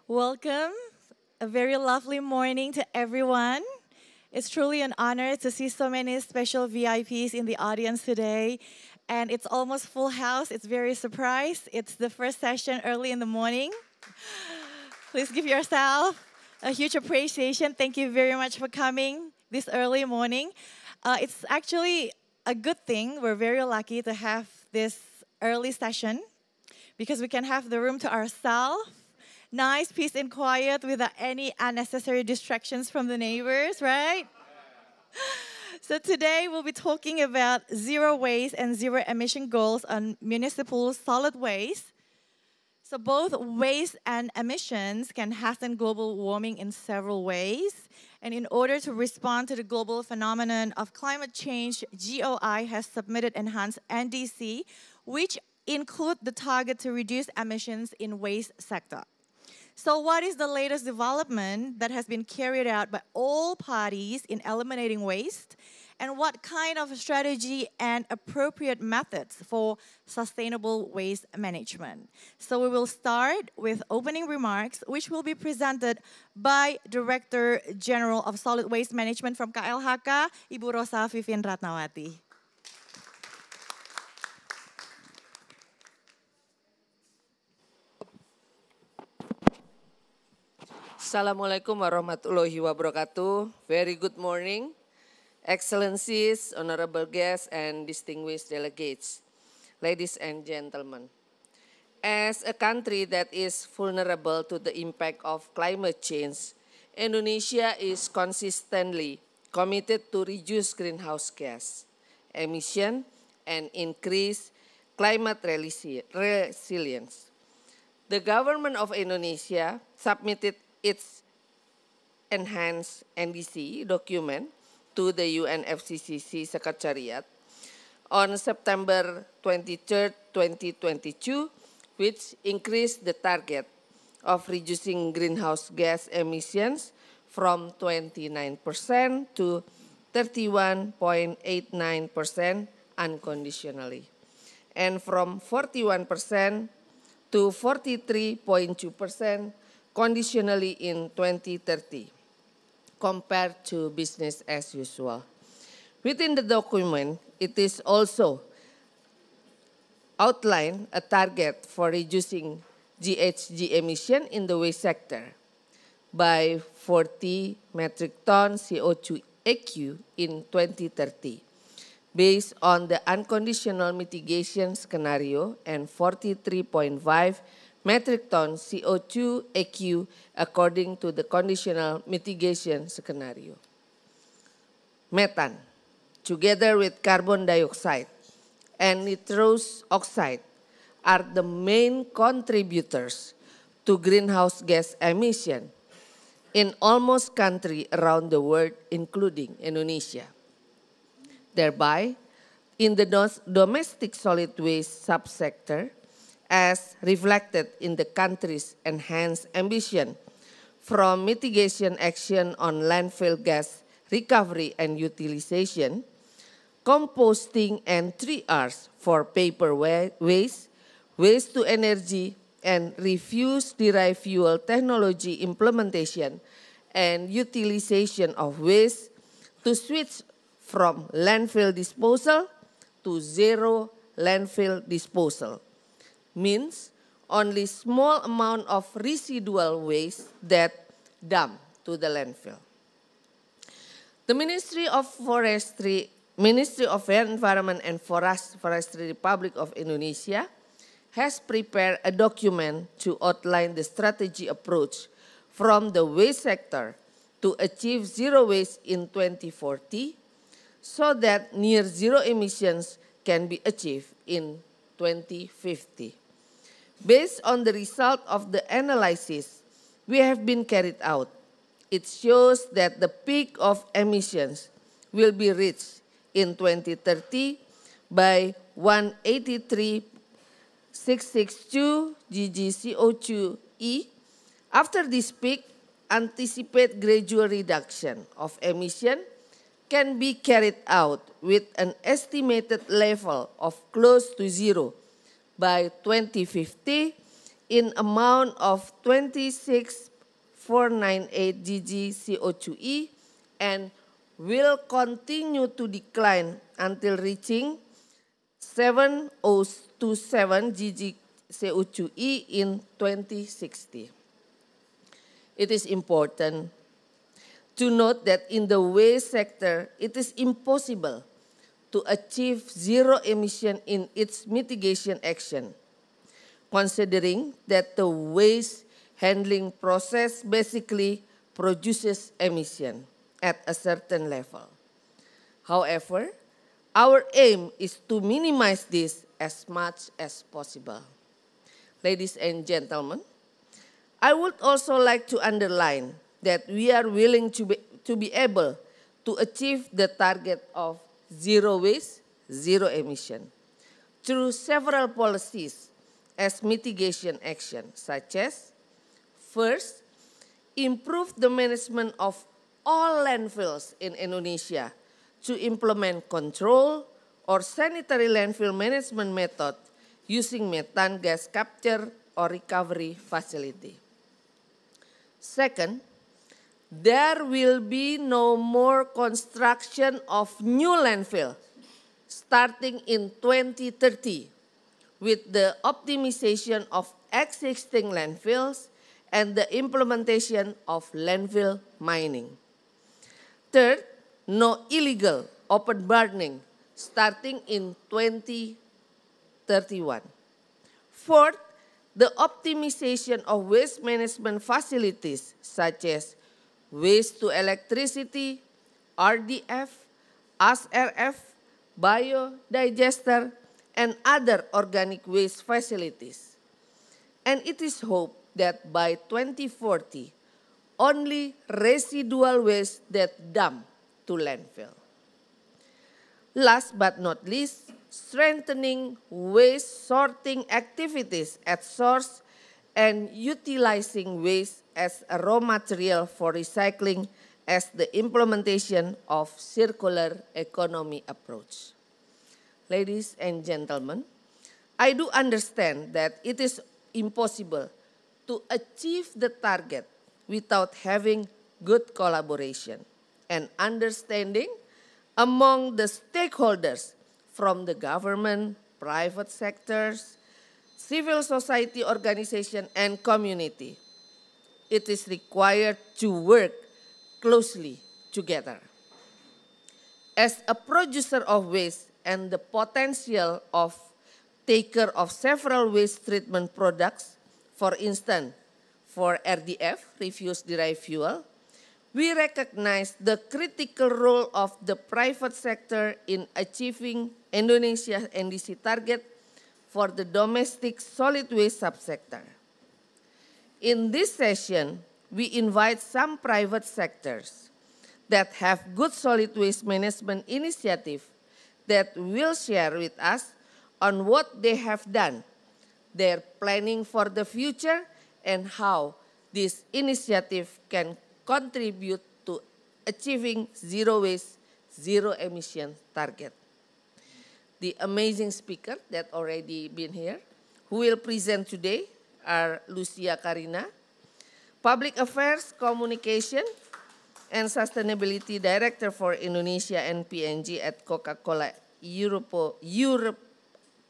Welcome. A very lovely morning to everyone. It's truly an honor to see so many special VIPs in the audience today. And it's almost full house. It's very surprised. It's the first session early in the morning. Please give yourself a huge appreciation. Thank you very much for coming this early morning. It's actually a good thing. We're very lucky to have this early session because we can have the room to ourselves. Nice, peace, and quiet without any unnecessary distractions from the neighbors, right? So today we'll be talking about zero waste and zero emission goals on municipal solid waste. So both waste and emissions can hasten global warming in several ways. And in order to respond to the global phenomenon of climate change, GOI has submitted enhanced NDC, which include the target to reduce emissions in waste sector. So what is the latest development that has been carried out by all parties in eliminating waste? And what kind of strategy and appropriate methods for sustainable waste management? So we will start with opening remarks, which will be presented by Director General of Solid Waste Management from KLHK, Ibu Rosa Vivien Ratnawati. Assalamualaikum warahmatullahi wabarakatuh. Very good morning, Excellencies, honorable guests, and distinguished delegates, ladies and gentlemen. As a country that is vulnerable to the impact of climate change, Indonesia is consistently committed to reduce greenhouse gas emission and increase climate resilience. The government of Indonesia submitted its enhanced NDC document to the UNFCCC Secretariat on September 23, 2022, which increased the target of reducing greenhouse gas emissions from 29% to 31.89% unconditionally, and from 41% to 43.2% conditionally in 2030, compared to business as usual. Within the document, it is also outlined a target for reducing GHG emission in the waste sector by 40 metric ton CO2 EQ in 2030, based on the unconditional mitigation scenario, and 43.5 metric ton CO2 EQ according to the conditional mitigation scenario. Methane, together with carbon dioxide and nitrous oxide, are the main contributors to greenhouse gas emission in almost countries around the world, including Indonesia. Thereby, in the domestic solid waste subsector, as reflected in the country's enhanced ambition from mitigation action on landfill gas recovery and utilization, composting and 3Rs for paper waste, waste to energy, and refuse-derived fuel technology implementation and utilization of waste to switch from landfill disposal to zero landfill disposal, means only small amount of residual waste that dump to the landfill. The Ministry of Environment and Forestry Republic of Indonesia has prepared a document to outline the strategy approach from the waste sector to achieve zero waste in 2040, so that near zero emissions can be achieved in 2050. Based on the result of the analysis we have been carried out, it shows that the peak of emissions will be reached in 2030 by 183,662 GGCO2e. After this peak, anticipate gradual reduction of emission can be carried out with an estimated level of close to zero by 2050 in amount of 26,498 GG CO2e and will continue to decline until reaching 7,027 GG CO2e in 2060. It is important to note that in the waste sector, it is impossible to achieve zero emission in its mitigation action, considering that the waste handling process basically produces emission at a certain level. However, our aim is to minimize this as much as possible. Ladies and gentlemen, I would also like to underline that we are willing to be able to achieve the target of zero waste, zero emission through several policies as mitigation action, such as, first, improve the management of all landfills in Indonesia to implement control or sanitary landfill management method using methane gas capture or recovery facility. Second, there will be no more construction of new landfill starting in 2030 with the optimization of existing landfills and the implementation of landfill mining. Third, no illegal open burning starting in 2031. Fourth, the optimization of waste management facilities such as waste to electricity, RDF, ASRF, biodigester, and other organic waste facilities. And it is hoped that by 2040, only residual waste that dump to landfill. Last but not least, strengthening waste sorting activities at source and utilizing waste as a raw material for recycling as the implementation of circular economy approach. Ladies and gentlemen, I do understand that it is impossible to achieve the target without having good collaboration and understanding among the stakeholders from the government, private sectors, civil society organization, and community. It is required to work closely together. As a producer of waste and the potential of taker of several waste treatment products, for instance, for RDF, refuse-derived fuel, we recognize the critical role of the private sector in achieving Indonesia's NDC target for the domestic solid waste subsector. In this session, we invite some private sectors that have good solid waste management initiative that will share with us on what they have done, their planning for the future, and how this initiative can contribute to achieving zero waste, zero emission target. The amazing speaker that already been here, who will present today, are Lucia Karina, Public Affairs, Communication, and Sustainability Director for Indonesia and PNG at Coca-Cola Europe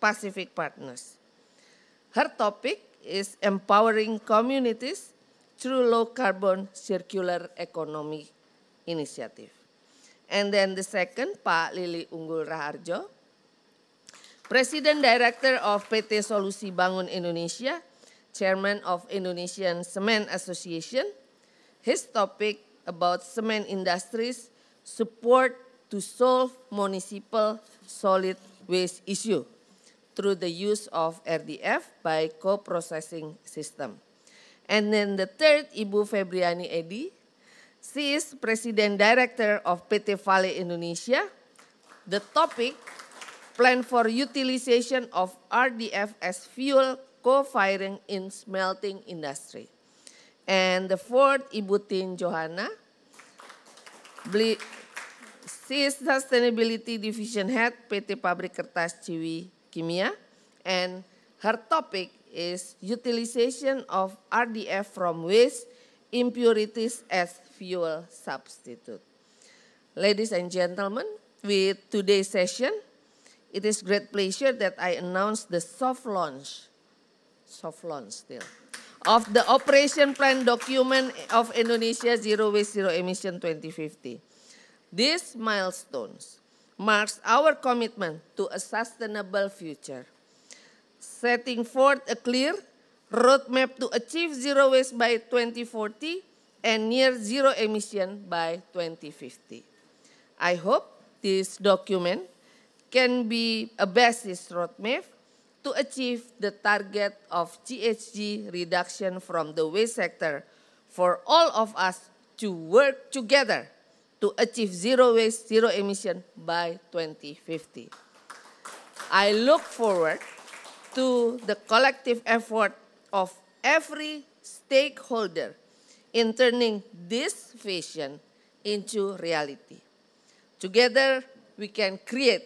Pacific Partners. Her topic is empowering communities through low carbon circular economy initiative. And then the second, Pak Lili Unggul Raharjo, President Director of PT Solusi Bangun Indonesia, Chairman of Indonesian Cement Association. His topic about cement industries support to solve municipal solid waste issue through the use of RDF by co-processing system. And then the third, Ibu Febriani Edi. She is President Director of PT Vale Indonesia. The topic, plan for utilization of RDF as fuel co-firing in smelting industry. And the fourth, Ibu Tin Johanna. She is Sustainability Division Head PT Pabrik Kertas Ciwi Kimia. And her topic is utilization of RDF from waste impurities as fuel substitute. Ladies and gentlemen, with today's session, it is great pleasure that I announce the soft launch still, of the operation plan document of Indonesia Zero Waste Zero Emission 2050. These milestones marks our commitment to a sustainable future, setting forth a clear roadmap to achieve zero waste by 2040 and near zero emission by 2050. I hope this document can be a basis roadmap to achieve the target of GHG reduction from the waste sector for all of us to work together to achieve zero waste, zero emission by 2050. I look forward to the collective effort of every stakeholder in turning this vision into reality. Together, we can create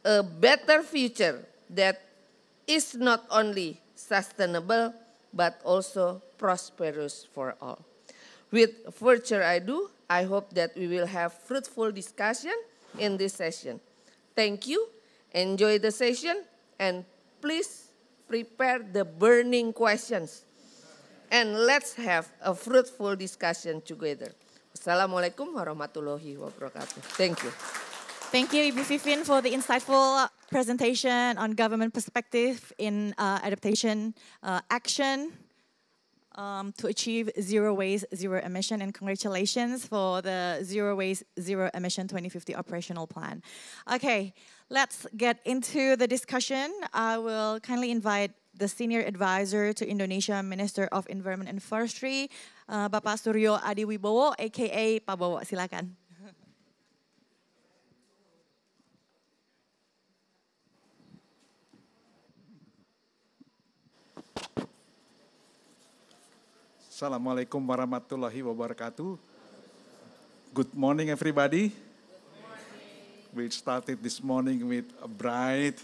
a better future that is not only sustainable, but also prosperous for all. With further ado, I hope that we will have fruitful discussion in this session. Thank you, enjoy the session, and please prepare the burning questions. And let's have a fruitful discussion together. Assalamualaikum warahmatullahi wabarakatuh. Thank you. Thank you, Ibu Vivien, for the insightful presentation on government perspective in adaptation action to achieve zero waste, zero emission, and congratulations for the Zero Waste, Zero Emission 2050 operational plan. Okay, let's get into the discussion. I will kindly invite the Senior Advisor to Indonesia Minister of Environment and Forestry, Bapak Suryo Adiwibowo, aka Pak Bowo. Silakan. Assalamualaikum warahmatullahi wabarakatuh. Good morning, everybody. We started this morning with a bright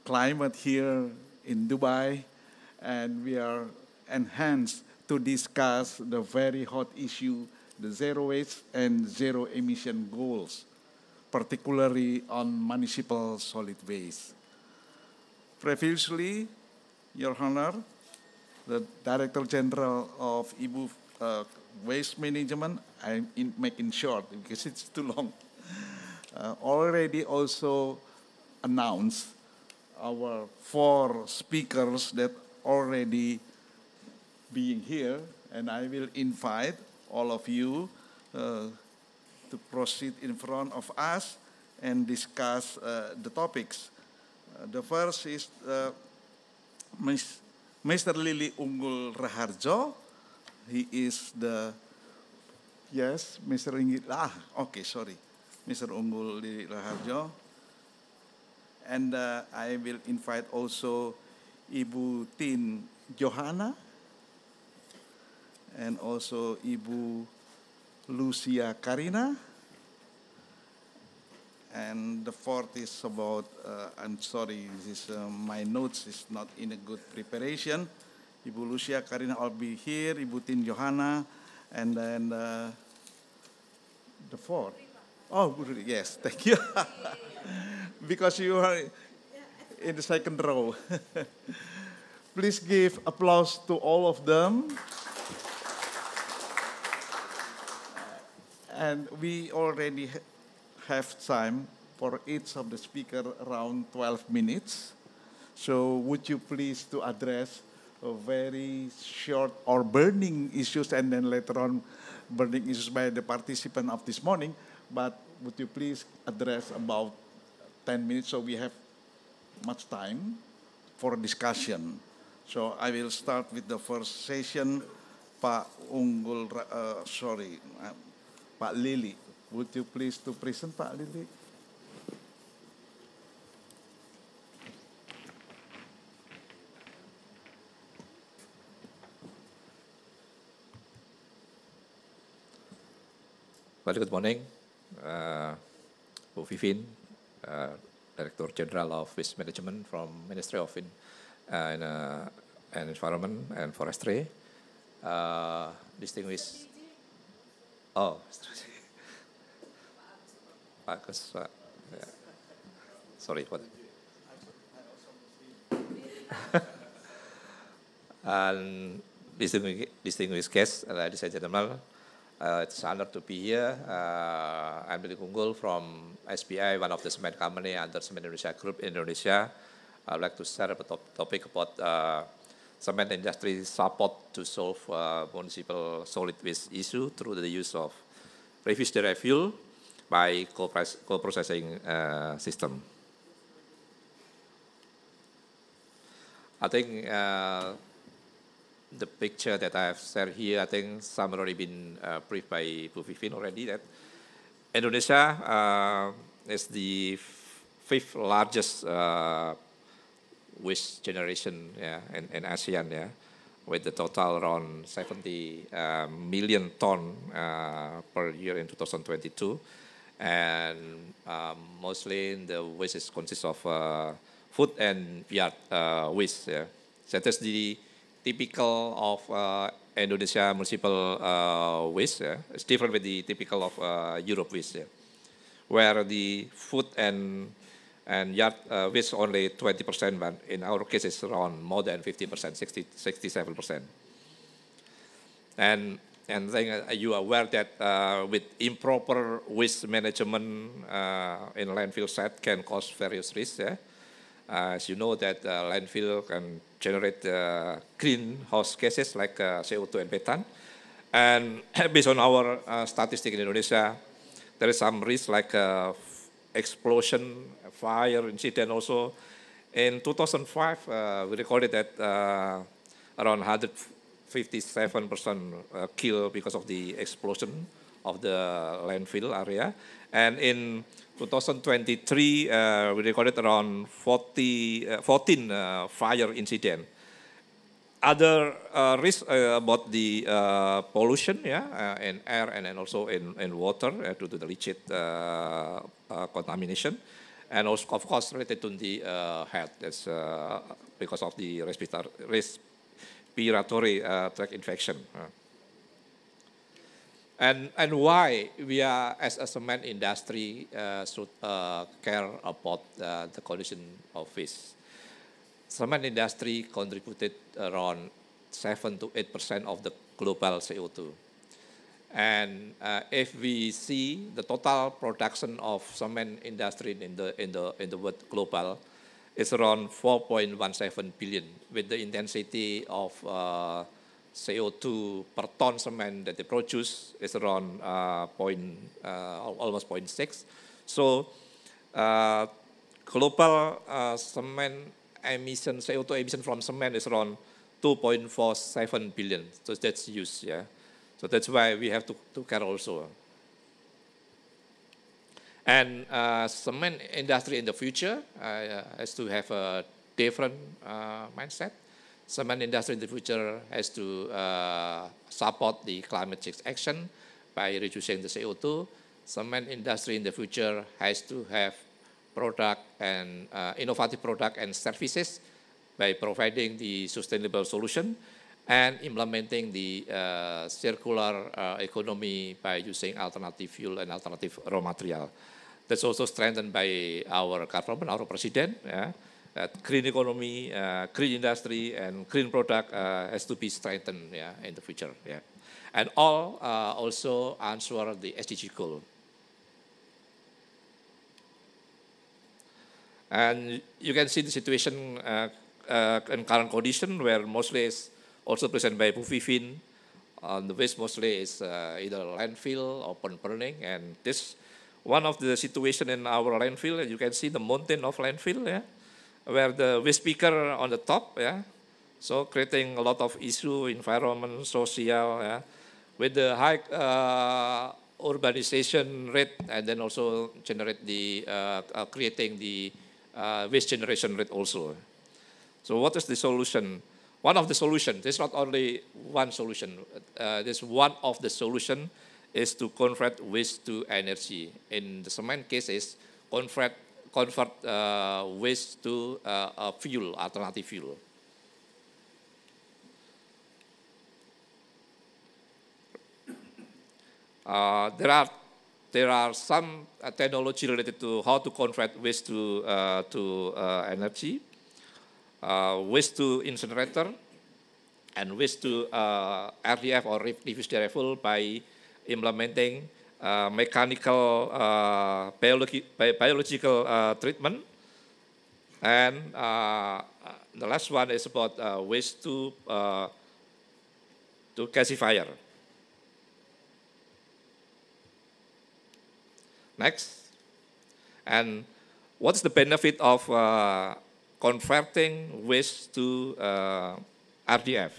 climate here in Dubai, and we are enhanced to discuss the very hot issue, the zero waste and zero emission goals, particularly on municipal solid waste. Previously, Your Honor, the Director General of Ibu Waste Management, I'm making short because it's too long, already also announced our 4 speakers that already being here, and I will invite all of you to proceed in front of us and discuss the topics. The first is Mr. Lili Unggul Raharjo. He is the, yes, Mr. Mr. Unggul Lili Raharjo. And I will invite also Ibu Tin Johanna and also Ibu Lucia Karina. And the fourth is about, I'm sorry, this my notes is not in a good preparation. Ibu Lucia Karina will be here, Ibu Tin Johanna, and then the fourth. Oh, yes, thank you. Because you are in the second row. Please give applause to all of them. And we already have time for each of the speakers around 12 minutes. So would you please to address a very short or burning issues, and then later on burning issues by the participant of this morning, but would you please address about 10 minutes so we have much time for discussion. So I will start with the first session, Pak Lili. Would you please to present, Pak Lili? Well, good morning, Bu Vivien, Director General of Waste Management from Ministry of Environment and Forestry. Distinguished, sorry for that. And distinguished guests, ladies and gentlemen, it's an honor to be here. I'm Billy Kunggul from SBI, one of the cement company under Cement Indonesia Group in Indonesia. I'd like to share a topic about cement industry support to solve municipal solid waste issue through the use of refuse-derived fuel by co-processing system. I think the picture that I have shared here, I think some already been briefed by Bu Vivien already, that Indonesia is the fifth largest waste generation in ASEAN, with the total around 70 million ton per year in 2022. And mostly the waste consists of food and yard waste. So that's the typical of Indonesia municipal waste. It's different with the typical of Europe waste, where the food and yard waste only 20%, but in our case it's around more than 50%, 67%. And then you are aware that with improper waste management in landfill site can cause various risks. As you know that landfill can generate greenhouse gases like CO2 and methane. And based on our statistic in Indonesia, there is some risk like explosion, fire incident also. In 2005, we recorded that around 157% killed because of the explosion of the landfill area. And in 2023, we recorded around 14 fire incidents. Other risks about the pollution, in air and then also in water due to the leachate contamination, and also of course related to the health. That's because of the respiratory tract infection. And why we are, as a cement industry, should care about the condition of waste. Cement industry contributed around 7 to 8% of the global CO2. And if we see the total production of cement industry in the world global, it's around 4.17 billion, with the intensity of CO2 per ton cement that they produce is around almost 0.6. So global cement emission, CO2 emission from cement is around 2.47 billion. So that's huge, So that's why we have to care also. And cement industry in the future has to have a different mindset. Cement industry in the future has to support the climate change action by reducing the CO2. Cement industry in the future has to have product and innovative product and services by providing the sustainable solution and implementing the circular economy by using alternative fuel and alternative raw material. That's also strengthened by our government, our president. That green economy, green industry, and green product has to be strengthened in the future. And all also answer the SDG goal. And you can see the situation in current condition where mostly is also presented by Bu Vivien. The waste mostly is either landfill, open burning, and this one of the situation in our landfill. You can see the mountain of landfill, where the waste picker on the top, so creating a lot of issue, environment, social, with the high urbanization rate, and then also generate the creating the waste generation rate also. So what is the solution? One of the solutions, there's not only one solution, there's one of the solution is to convert waste to energy. In the cement case is convert waste to a fuel, alternative fuel. There are some technology related to how to convert waste to energy, waste to incinerator, and waste to RDF or refuse derivable by implementing mechanical biological treatment. And the last one is about waste to gasifier. Next. And what's the benefit of converting waste to RDF?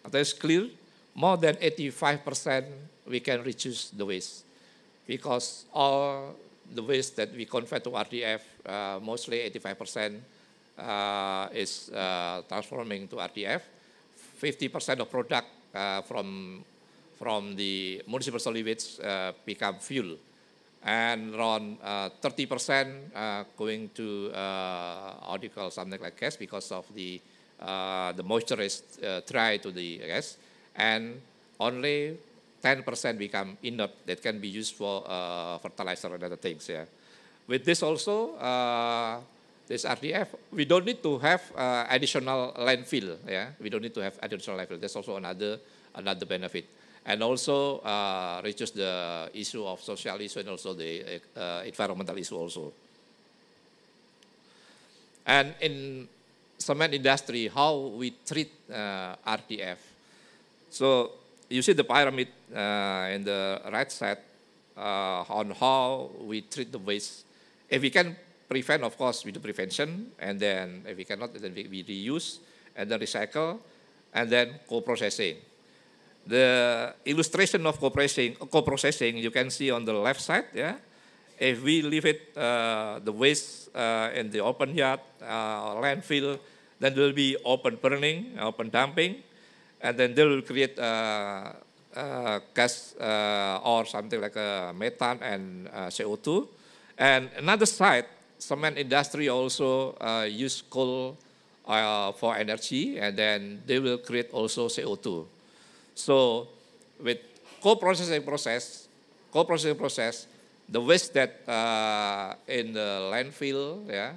That's clear. More than 85% we can reduce the waste, because all the waste that we convert to RDF, mostly 85% is transforming to RDF. 50% of product from the municipal solid waste become fuel, and around 30% going to what you call something like gas, because of the moisture is dry to the gas, and only 10% become inert that can be used for fertilizer and other things. Yeah. With this also, this RDF, we don't need to have additional landfill. Yeah, we don't need to have additional landfill. That's also another benefit, and also reduce the issue of social issue and also the environmental issue also. And in cement industry, how we treat RDF. So you see the pyramid in the right side on how we treat the waste. If we can prevent, of course, we do prevention, and then if we cannot, then we reuse, and then recycle, and then co-processing. The illustration of co-processing you can see on the left side. Yeah, if we leave it the waste in the open yard, landfill, then there will be open burning, open dumping, and then they will create gas or something like methane and CO2. And another side, cement industry also use coal for energy, and then they will create also CO2. So with co-processing process, the waste that in the landfill, yeah,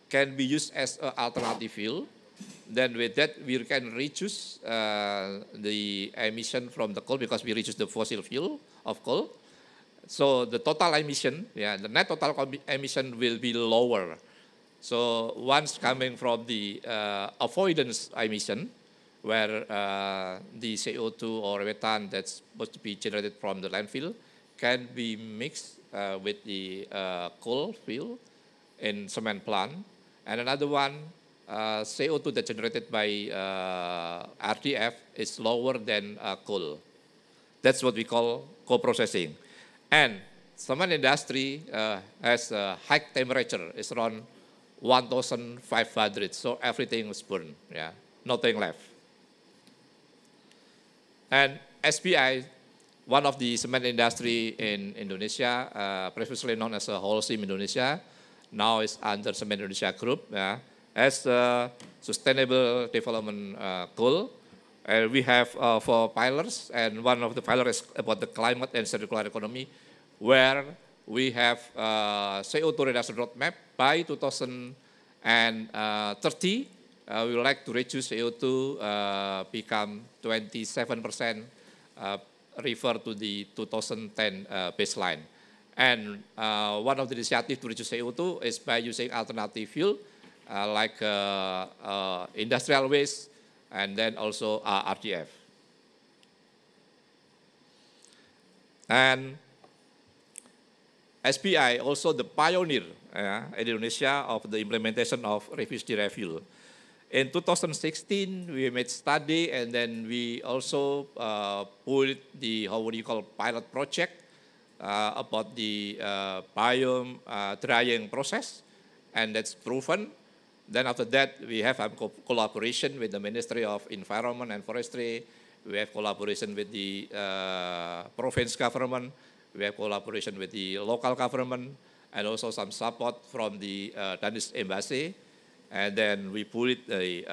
can be used as an alternative fuel. Then with that, we can reduce the emission from the coal, because we reduce the fossil fuel of coal. So the total emission, yeah, the net total emission will be lower. So once coming from the avoidance emission, where the CO2 or methane that's supposed to be generated from the landfill can be mixed with the coal fuel in cement plant. And another one, CO2 that's generated by RDF is lower than coal. That's what we call co-processing. And cement industry has a high temperature. It's around 1,500. So everything is burned. Yeah, nothing left. And SPI, one of the cement industry in Indonesia, previously known as Holcim Indonesia, now is under Cement Indonesia Group, yeah, as a sustainable development goal. We have 4 pillars, and one of the pillars is about the climate and circular economy, where we have CO2 reduction roadmap by 2030. We would like to reduce CO2 become 27%, refer to the 2010 baseline. And one of the initiatives to reduce CO2 is by using alternative fuel like industrial waste, and then also RDF. And SPI also the pioneer in Indonesia of the implementation of refuse-derived fuel. In 2016, we made study, and then we also put the, pilot project about the biome drying process, and that's proven. Then after that, we have a collaboration with the Ministry of Environment and Forestry. We have collaboration with the province government. We have collaboration with the local government. and also some support from the Danish embassy. And then we put it the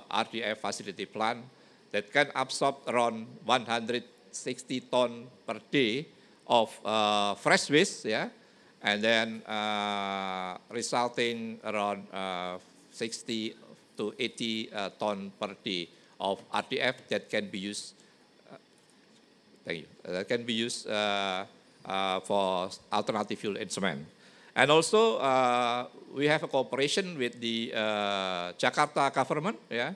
RDF facility plant that can absorb around 160 ton per day of fresh waste, yeah, and then resulting around 60 to 80 ton per day of RDF that can be used. Thank you. That can be used for alternative fuel and cement. And also, we have a cooperation with the Jakarta government, yeah,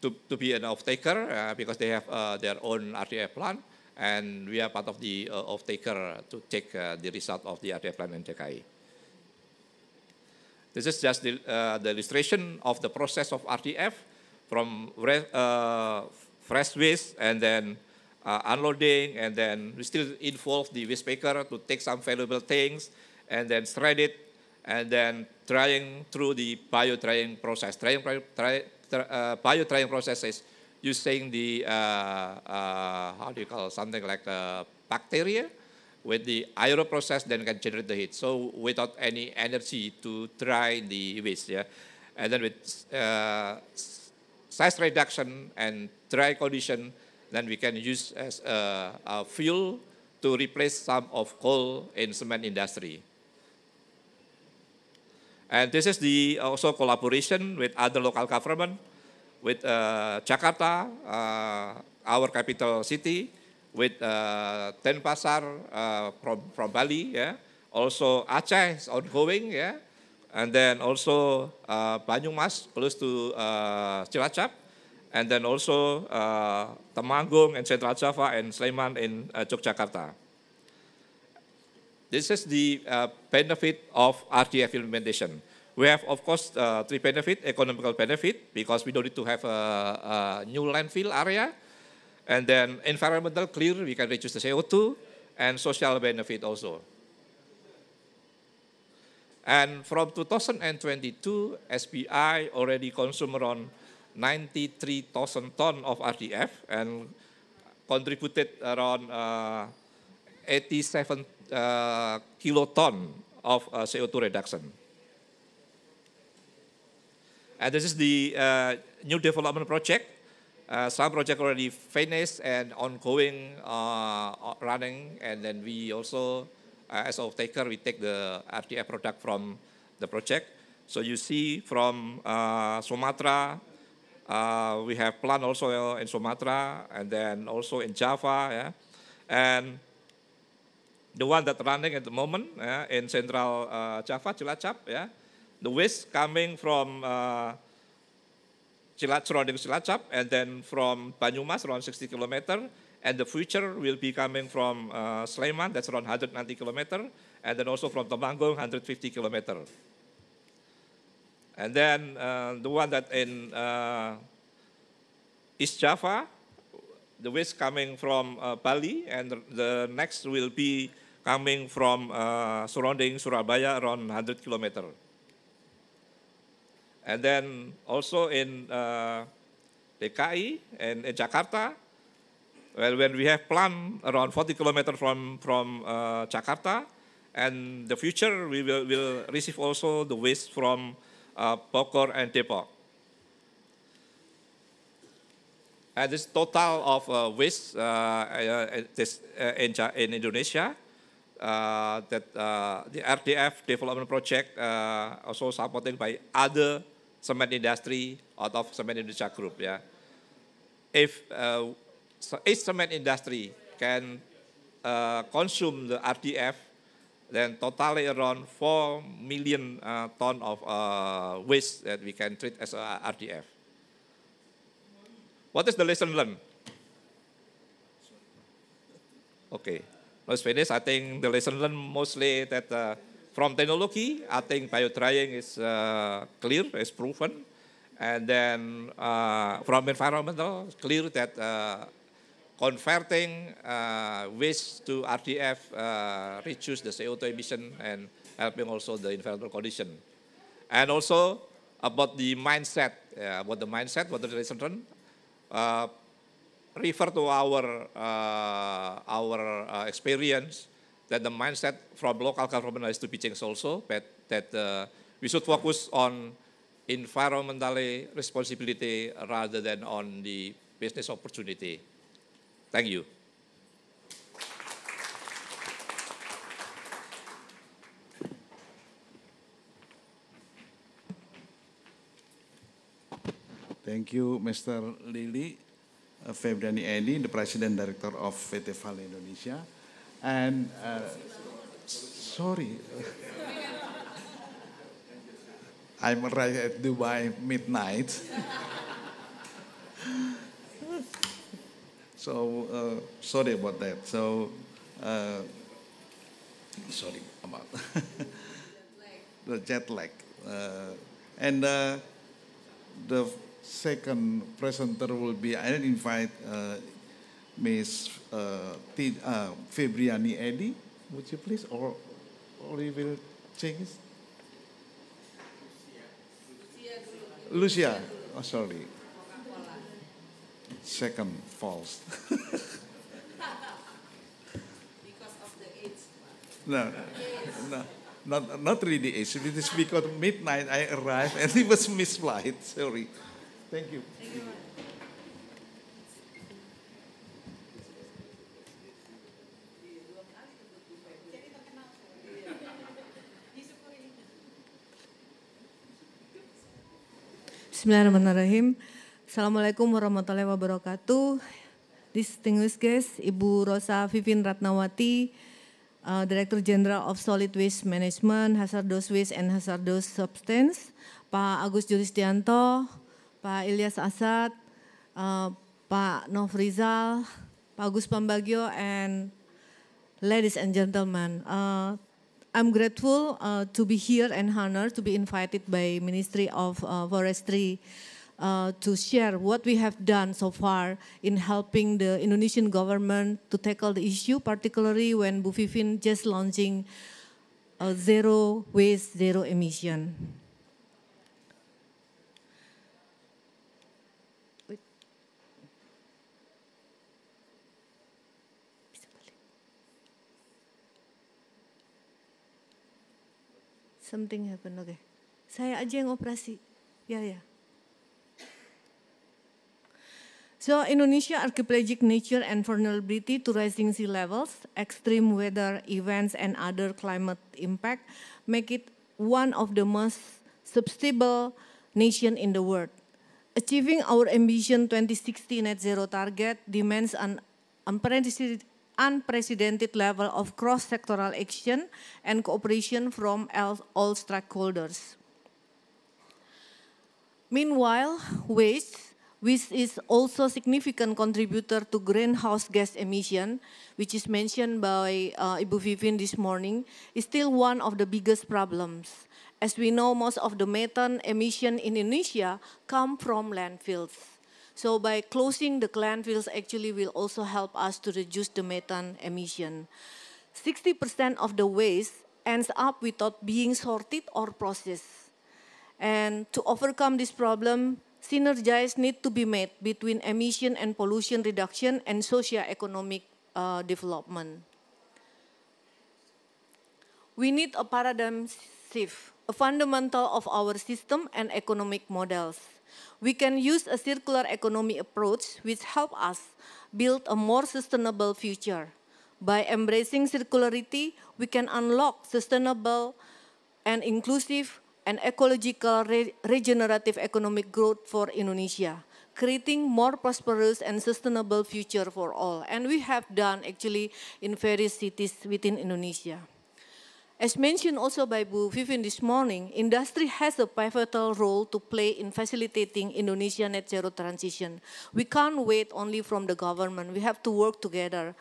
to be an off-taker because they have their own RDF plant, and we are part of the off-taker to take the result of the RDF plant in DKI. This is just the illustration of the process of RDF from fresh waste and then unloading, and then we still involve the waste picker to take some valuable things and then shred it, and then drying through the bio-drying process. Bio-drying process is using the, how do you call, something like bacteria with the aero process, then can generate the heat. So without any energy to dry the waste, yeah. And then with size reduction and dry condition, then we can use as a fuel to replace some of coal in cement industry. And this is the also collaboration with other local government, with Jakarta, our capital city, with Denpasar from Bali, yeah. Also Aceh is ongoing, yeah. And then also Banyumas, close to Cilacap. And then also Temanggung and Central Java and Sleman in Yogyakarta. This is the benefit of RDF implementation. We have, of course, three benefits: economical benefit, because we don't need to have a new landfill area, and then environmental clear, we can reduce the CO2, and social benefit also. And from 2022, SBI already consumed around 93,000 tons of RDF and contributed around 87 kiloton of CO2 reduction. And this is the new development project. Some project already finished and ongoing, running, and then we also, as off-taker, we take the RDF product from the project. So you see from Sumatra, we have plant also in Sumatra, and then also in Java, yeah. And the one that's running at the moment in Central Java, Cilacap, yeah. The waste coming from surrounding Cilacap, and then from Banyumas, around 60 kilometers, and the future will be coming from Sleman, that's around 190 kilometers, and then also from Temanggung, 150 kilometers. And then the one that in East Java, the waste coming from Bali, and the next will be coming from surrounding Surabaya, around 100 kilometers. And then also in DKI and in Jakarta, well, when we have plant around 40 kilometers from Jakarta, and the future we will receive also the waste from Bogor and Depok. And this total of waste in Indonesia, that the RDF development project also supported by other cement industry out of Cement Indonesia Group. Yeah, if each cement industry can consume the RDF, then totally around 4 million ton of waste that we can treat as RDF. What is the lesson learned? Okay, let's finish. I think the lesson learned mostly that from technology, I think bio-drying is clear, is proven. And then from environmental, clear that converting waste to RDF reduce the CO2 emission and helping also the environmental condition. And also about the mindset, what the lesson learned, refer to our experience that the mindset from local government has to be changed also, but that we should focus on environmentally responsibility rather than on the business opportunity. Thank you. Thank you, Mr. Lili Febriani Edi, the President Director of PT Vale Indonesia. And sorry, I'm arrived at Dubai midnight. So sorry about that. So sorry about the jet lag. And the second presenter will be, I invite Ms. Febriani Edi. Would you please, or we will change? Lucia. Oh, sorry. Second, false. Because of the age. No, not really the age. It is because midnight I arrived and it was missed flight. Sorry. Thank you. Bismillahirrahmanirrahim. Assalamualaikum warahmatullahi wabarakatuh. Distinguished guests, Ibu Rosa Vivin Ratnawati, Director General of Solid Waste Management, Hazardous Waste and Hazardous Substance, Pak Agus Julistianto, Pak Ilyas Asad, Pak Nofrizal, Pak Agus Pambagio, and ladies and gentlemen, I'm grateful to be here and honored to be invited by Ministry of Forestry to share what we have done so far in helping the Indonesian government to tackle the issue, particularly when Bu Vivin just launching zero waste, zero emission. Something happened, okay. Saya aja yang operasi, ya. So Indonesia archipelagic nature and vulnerability to rising sea levels, extreme weather events and other climate impact make it one of the most sustainable nation in the world. Achieving our ambition 2060 net zero target demands an unprecedented level of cross-sectoral action and cooperation from all stakeholders. Meanwhile, waste, which is also a significant contributor to greenhouse gas emission, which is mentioned by Ibu Vivin this morning, is still one of the biggest problems. As we know, most of the methane emission in Indonesia come from landfills. So by closing the landfills actually will also help us to reduce the methane emission. 60% of the waste ends up without being sorted or processed. And to overcome this problem, synergies need to be made between emission and pollution reduction and socio-economic development. We need a paradigm shift, a fundamental of our system and economic models. We can use a circular economy approach which help us build a more sustainable future. By embracing circularity, we can unlock sustainable and inclusive and ecological regenerative economic growth for Indonesia, creating more prosperous and sustainable future for all. And we have done actually in various cities within Indonesia. As mentioned also by Bu Vivin this morning, industry has a pivotal role to play in facilitating Indonesia net zero transition. We can't wait only from the government, we have to work together.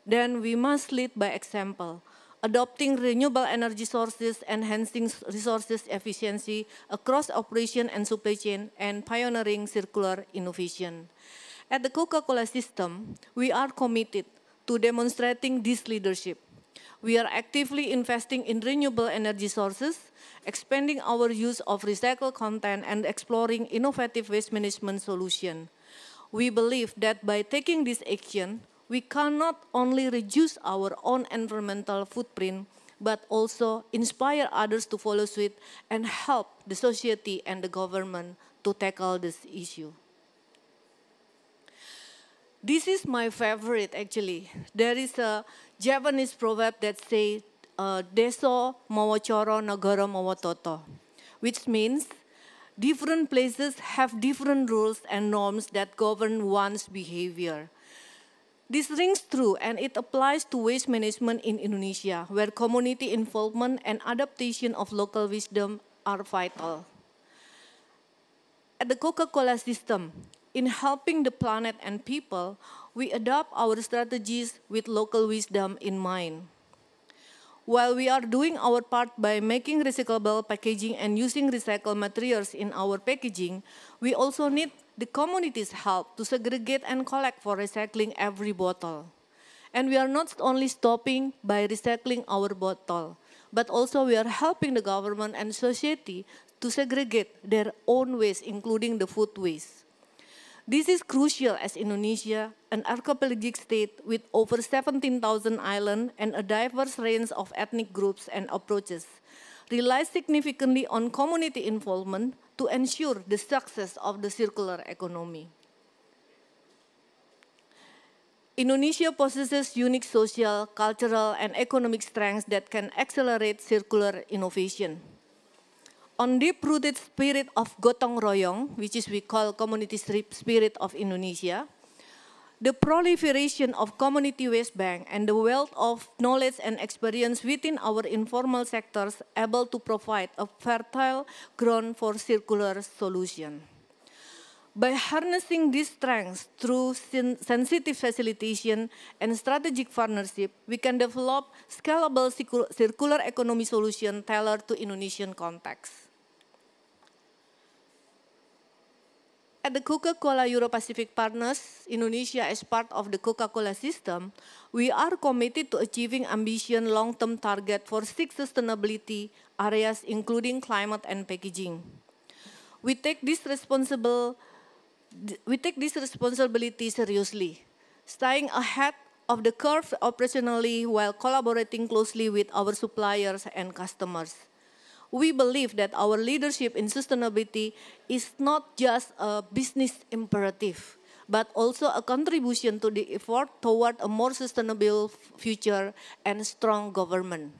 Then we must lead by example, adopting renewable energy sources, enhancing resources efficiency across operation and supply chain, and pioneering circular innovation. At the Coca-Cola system, we are committed to demonstrating this leadership. We are actively investing in renewable energy sources, expanding our use of recycled content, and exploring innovative waste management solutions. We believe that by taking this action, we cannot only reduce our own environmental footprint, but also inspire others to follow suit and help the society and the government to tackle this issue. This is my favorite actually. There is a Japanese proverb that says, Deso mawa coro negara mawa toto, which means different places have different rules and norms that govern one's behavior. This rings true and it applies to waste management in Indonesia, where community involvement and adaptation of local wisdom are vital. At the Coca-Cola system, in helping the planet and people, we adopt our strategies with local wisdom in mind. While we are doing our part by making recyclable packaging and using recycled materials in our packaging, we also need the community's help to segregate and collect for recycling every bottle. And we are not only stopping by recycling our bottle, but also we are helping the government and society to segregate their own waste, including the food waste. This is crucial as Indonesia, an archipelagic state with over 17,000 islands and a diverse range of ethnic groups and approaches, relies significantly on community involvement to ensure the success of the circular economy. Indonesia possesses unique social, cultural, and economic strengths that can accelerate circular innovation. On deep-rooted spirit of gotong royong, which is we call community spirit of Indonesia, the proliferation of community waste bank and the wealth of knowledge and experience within our informal sectors able to provide a fertile ground for circular solution. By harnessing these strengths through sensitive facilitation and strategic partnership, we can develop scalable circular economy solution tailored to Indonesian context. At the Coca-Cola Euro-Pacific Partners, Indonesia as part of the Coca-Cola system, we are committed to achieving ambitious long-term target for 6 sustainability areas including climate and packaging. We take this responsibility seriously, staying ahead of the curve operationally while collaborating closely with our suppliers and customers. We believe that our leadership in sustainability is not just a business imperative, but also a contribution to the effort toward a more sustainable future and strong government.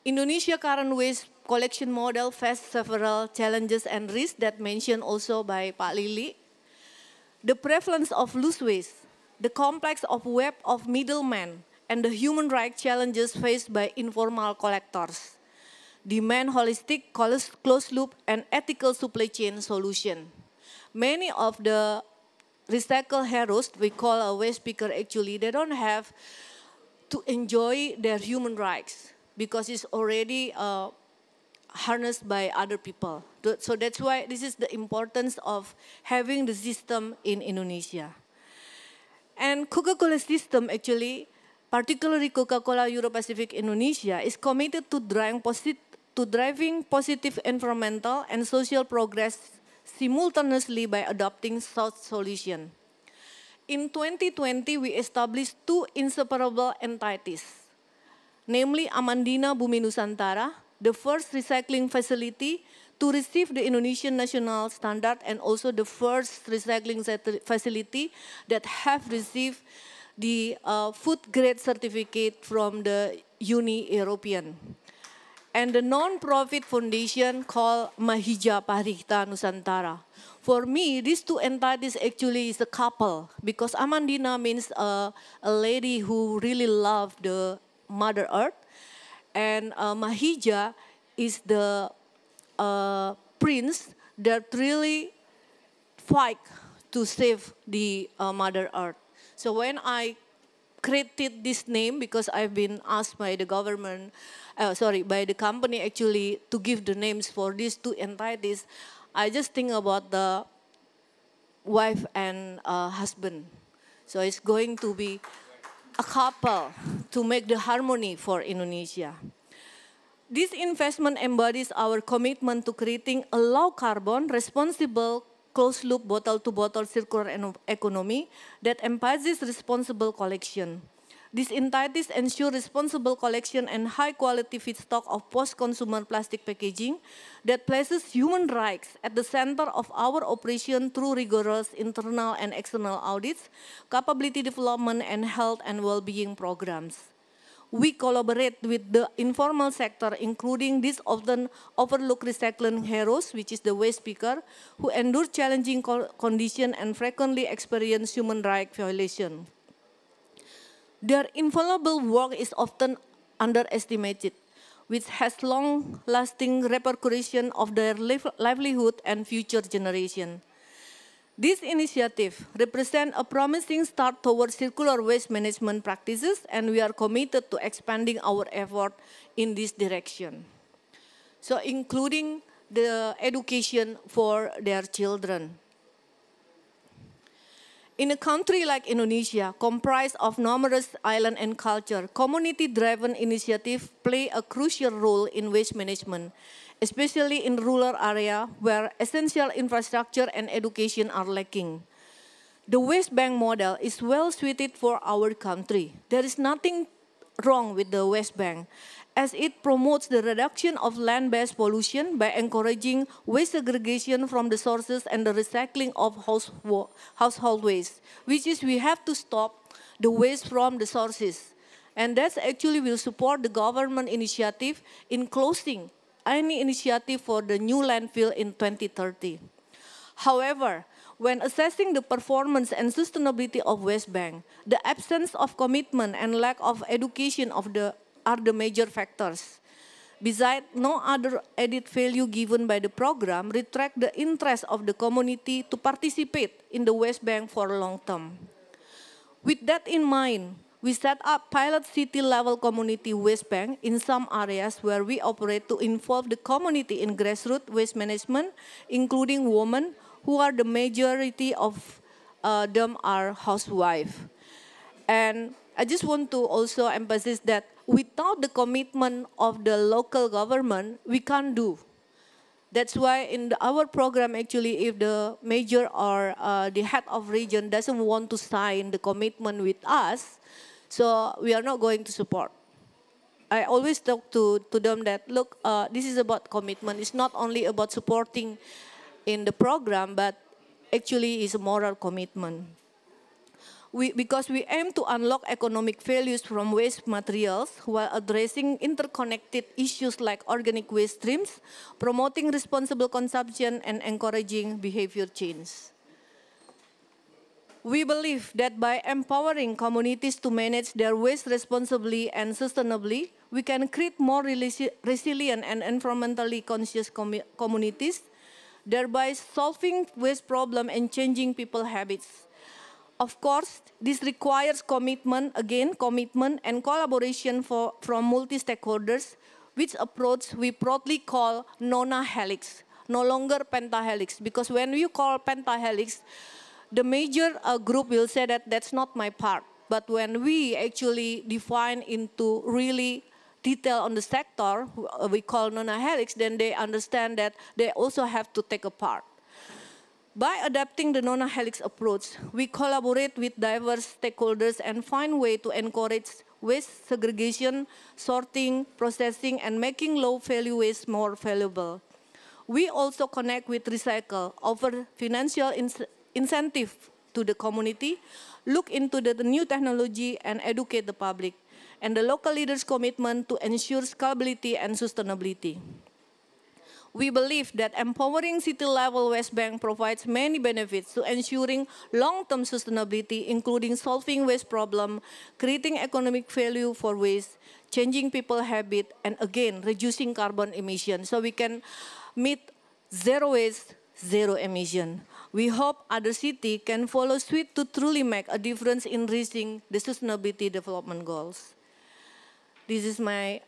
Indonesia current waste collection model faces several challenges and risks that mentioned also by Pak Lili. The prevalence of loose waste, the complex of web of middlemen, and the human rights challenges faced by informal collectors demand holistic, closed-loop, and ethical supply chain solution. Many of the recycle heroes, we call a waste picker actually, they don't have to enjoy their human rights because it's already harnessed by other people. So that's why this is the importance of having the system in Indonesia. And Coca-Cola system actually, particularly Coca-Cola Euro-Pacific Indonesia, is committed to driving positive environmental and social progress simultaneously by adopting such solutions. In 2020, we established 2 inseparable entities, namely Amandina Bumi Nusantara, the first recycling facility to receive the Indonesian national standard and also the first recycling facility that have received the food grade certificate from the Uni-European. And the non-profit foundation called Mahija Parihta Nusantara. For me, these 2 entities actually is a couple because Amandina means a lady who really loved the Mother Earth, and Mahija is the prince that really fight to save the Mother Earth. So when I created this name, because I've been asked by the government, by the company actually to give the names for these 2 entities, I just think about the wife and husband. So it's going to be a couple to make the harmony for Indonesia. This investment embodies our commitment to creating a low carbon, responsible, closed-loop bottle-to-bottle circular economy that emphasizes responsible collection. This entities ensure responsible collection and high-quality feedstock of post-consumer plastic packaging that places human rights at the center of our operation through rigorous internal and external audits, capability development, and health and well-being programs. We collaborate with the informal sector, including these often overlooked recycling heroes, which is the waste picker, who endure challenging conditions and frequently experience human rights violations. Their invaluable work is often underestimated, which has long-lasting repercussions of their livelihood and future generations. This initiative represents a promising start towards circular waste management practices, and we are committed to expanding our effort in this direction. So including the education for their children. In a country like Indonesia, comprised of numerous islands and culture, community-driven initiatives play a crucial role in waste management, especially in rural areas where essential infrastructure and education are lacking. The Waste Bank model is well suited for our country. There is nothing wrong with the Waste Bank, as it promotes the reduction of land-based pollution by encouraging waste segregation from the sources and the recycling of household waste, which is we have to stop the waste from the sources. And that's actually will support the government initiative in closing any initiative for the new landfill in 2030. However, when assessing the performance and sustainability of Waste Bank, the absence of commitment and lack of education are the major factors. Besides, no other added value given by the program retract the interest of the community to participate in the Waste Bank for long term. With that in mind, we set up pilot city-level community waste bank in some areas where we operate to involve the community in grassroots waste management, including women, who are the majority of them are housewives. And I just want to also emphasize that without the commitment of the local government, we can't do. That's why in our program, actually, if the major or the head of region doesn't want to sign the commitment with us, so we are not going to support. I always talk to them that, look, this is about commitment. It's not only about supporting in the program, but actually is a moral commitment. Because we aim to unlock economic values from waste materials while addressing interconnected issues like organic waste streams, promoting responsible consumption, and encouraging behavior change. We believe that by empowering communities to manage their waste responsibly and sustainably, we can create more resilient and environmentally conscious communities, thereby solving waste problem and changing people's habits. Of course, this requires commitment and collaboration from multi-stakeholders, which approach we proudly call nonahelix, no longer pentahelix, because when you call pentahelix, the major group will say that that's not my part. But when we actually define into really detail on the sector, we call nonahelix, then they understand that they also have to take a part. By adapting the nonahelix approach, we collaborate with diverse stakeholders and find ways to encourage waste segregation, sorting, processing, and making low-value waste more valuable. We also connect with Recycle, offer financial incentive to the community, look into the new technology, and educate the public, and the local leaders' commitment to ensure scalability and sustainability. We believe that empowering city-level Waste Bank provides many benefits to ensuring long-term sustainability, including solving waste problem, creating economic value for waste, changing people's habit, and again, reducing carbon emissions so we can meet zero waste, zero emission. We hope other cities can follow suit to truly make a difference in reaching the sustainability development goals. This is my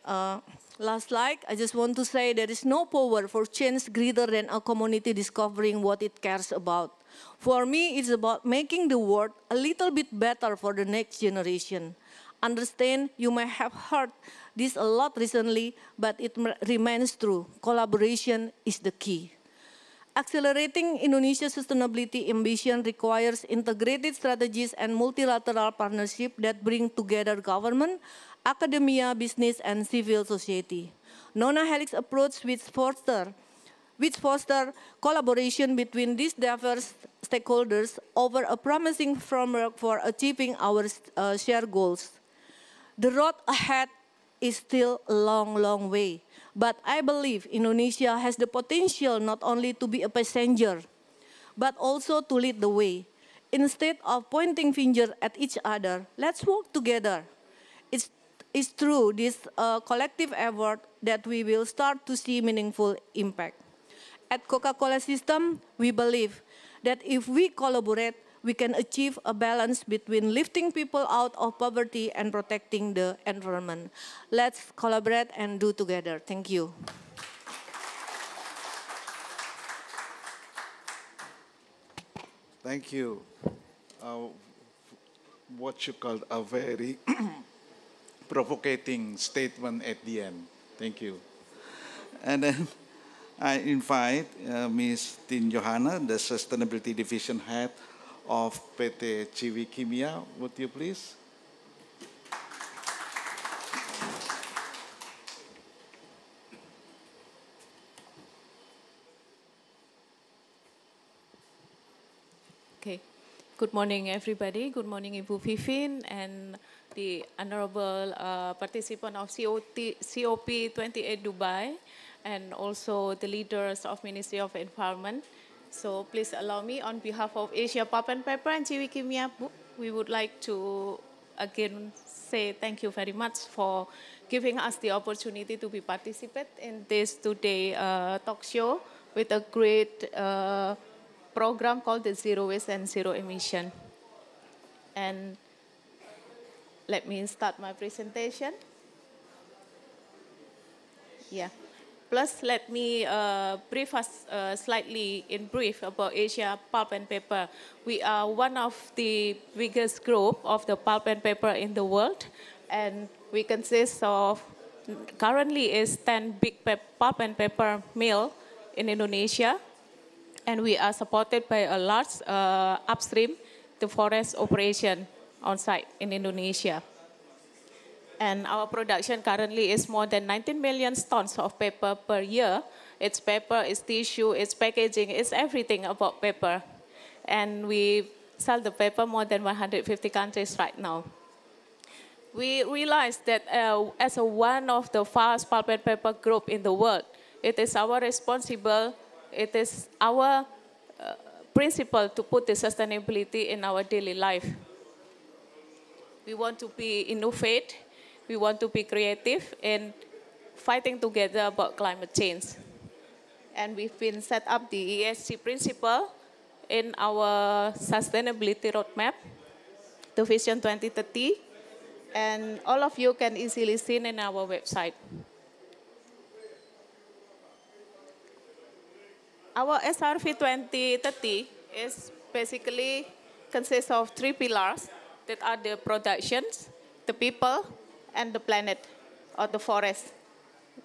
last slide. I just want to say there is no power for change greater than a community discovering what it cares about. For me, it's about making the world a little bit better for the next generation. Understand, you may have heard this a lot recently, but it remains true. Collaboration is the key. Accelerating Indonesia's sustainability ambition requires integrated strategies and multilateral partnership that bring together government, academia, business, and civil society. Nona Helix approach which foster collaboration between these diverse stakeholders over a promising framework for achieving our shared goals. The road ahead is still a long, long way. But I believe Indonesia has the potential not only to be a passenger, but also to lead the way. Instead of pointing finger at each other, let's work together. It's through this collective effort that we will start to see meaningful impact. At Coca-Cola System, we believe that if we collaborate, we can achieve a balance between lifting people out of poverty and protecting the environment. Let's collaborate and do together. Thank you. Thank you. What you call a very provocating statement at the end. Thank you. And then I invite Ms. Tin Johanna, the Sustainability Division Head of PT Ciwi Kimia. Would you please? Okay. Good morning, everybody. Good morning, Ibu Vivin and the honorable participant of COP28 Dubai, and also the leaders of Ministry of Environment. So please allow me, on behalf of Asia Pulp and Paper and Ciwi Kimia, we would like to again say thank you very much for giving us the opportunity to be participate in this today talk show with a great program called the Zero Waste and Zero Emission. And let me start my presentation. Yeah. Plus, let me brief us slightly in brief about Asia Pulp and Paper. We are one of the biggest group of the pulp and paper in the world, and we consist of, currently is 10 big pulp and paper mill in Indonesia, and we are supported by a large upstream, the forest operation on site in Indonesia. And our production currently is more than 19 million tons of paper per year. It's paper, it's tissue, it's packaging, it's everything about paper. And we sell the paper more than 150 countries right now. We realized that as one of the fast pulp and paper group in the world, it is our it is our principle to put the sustainability in our daily life. We want to be innovative. We want to be creative in fighting together about climate change. And we've been set up the ESG principle in our sustainability roadmap, the Vision 2030, and all of you can easily see in our website. Our SRV 2030 is basically consists of 3 pillars that are the productions, the people, and the planet or the forest.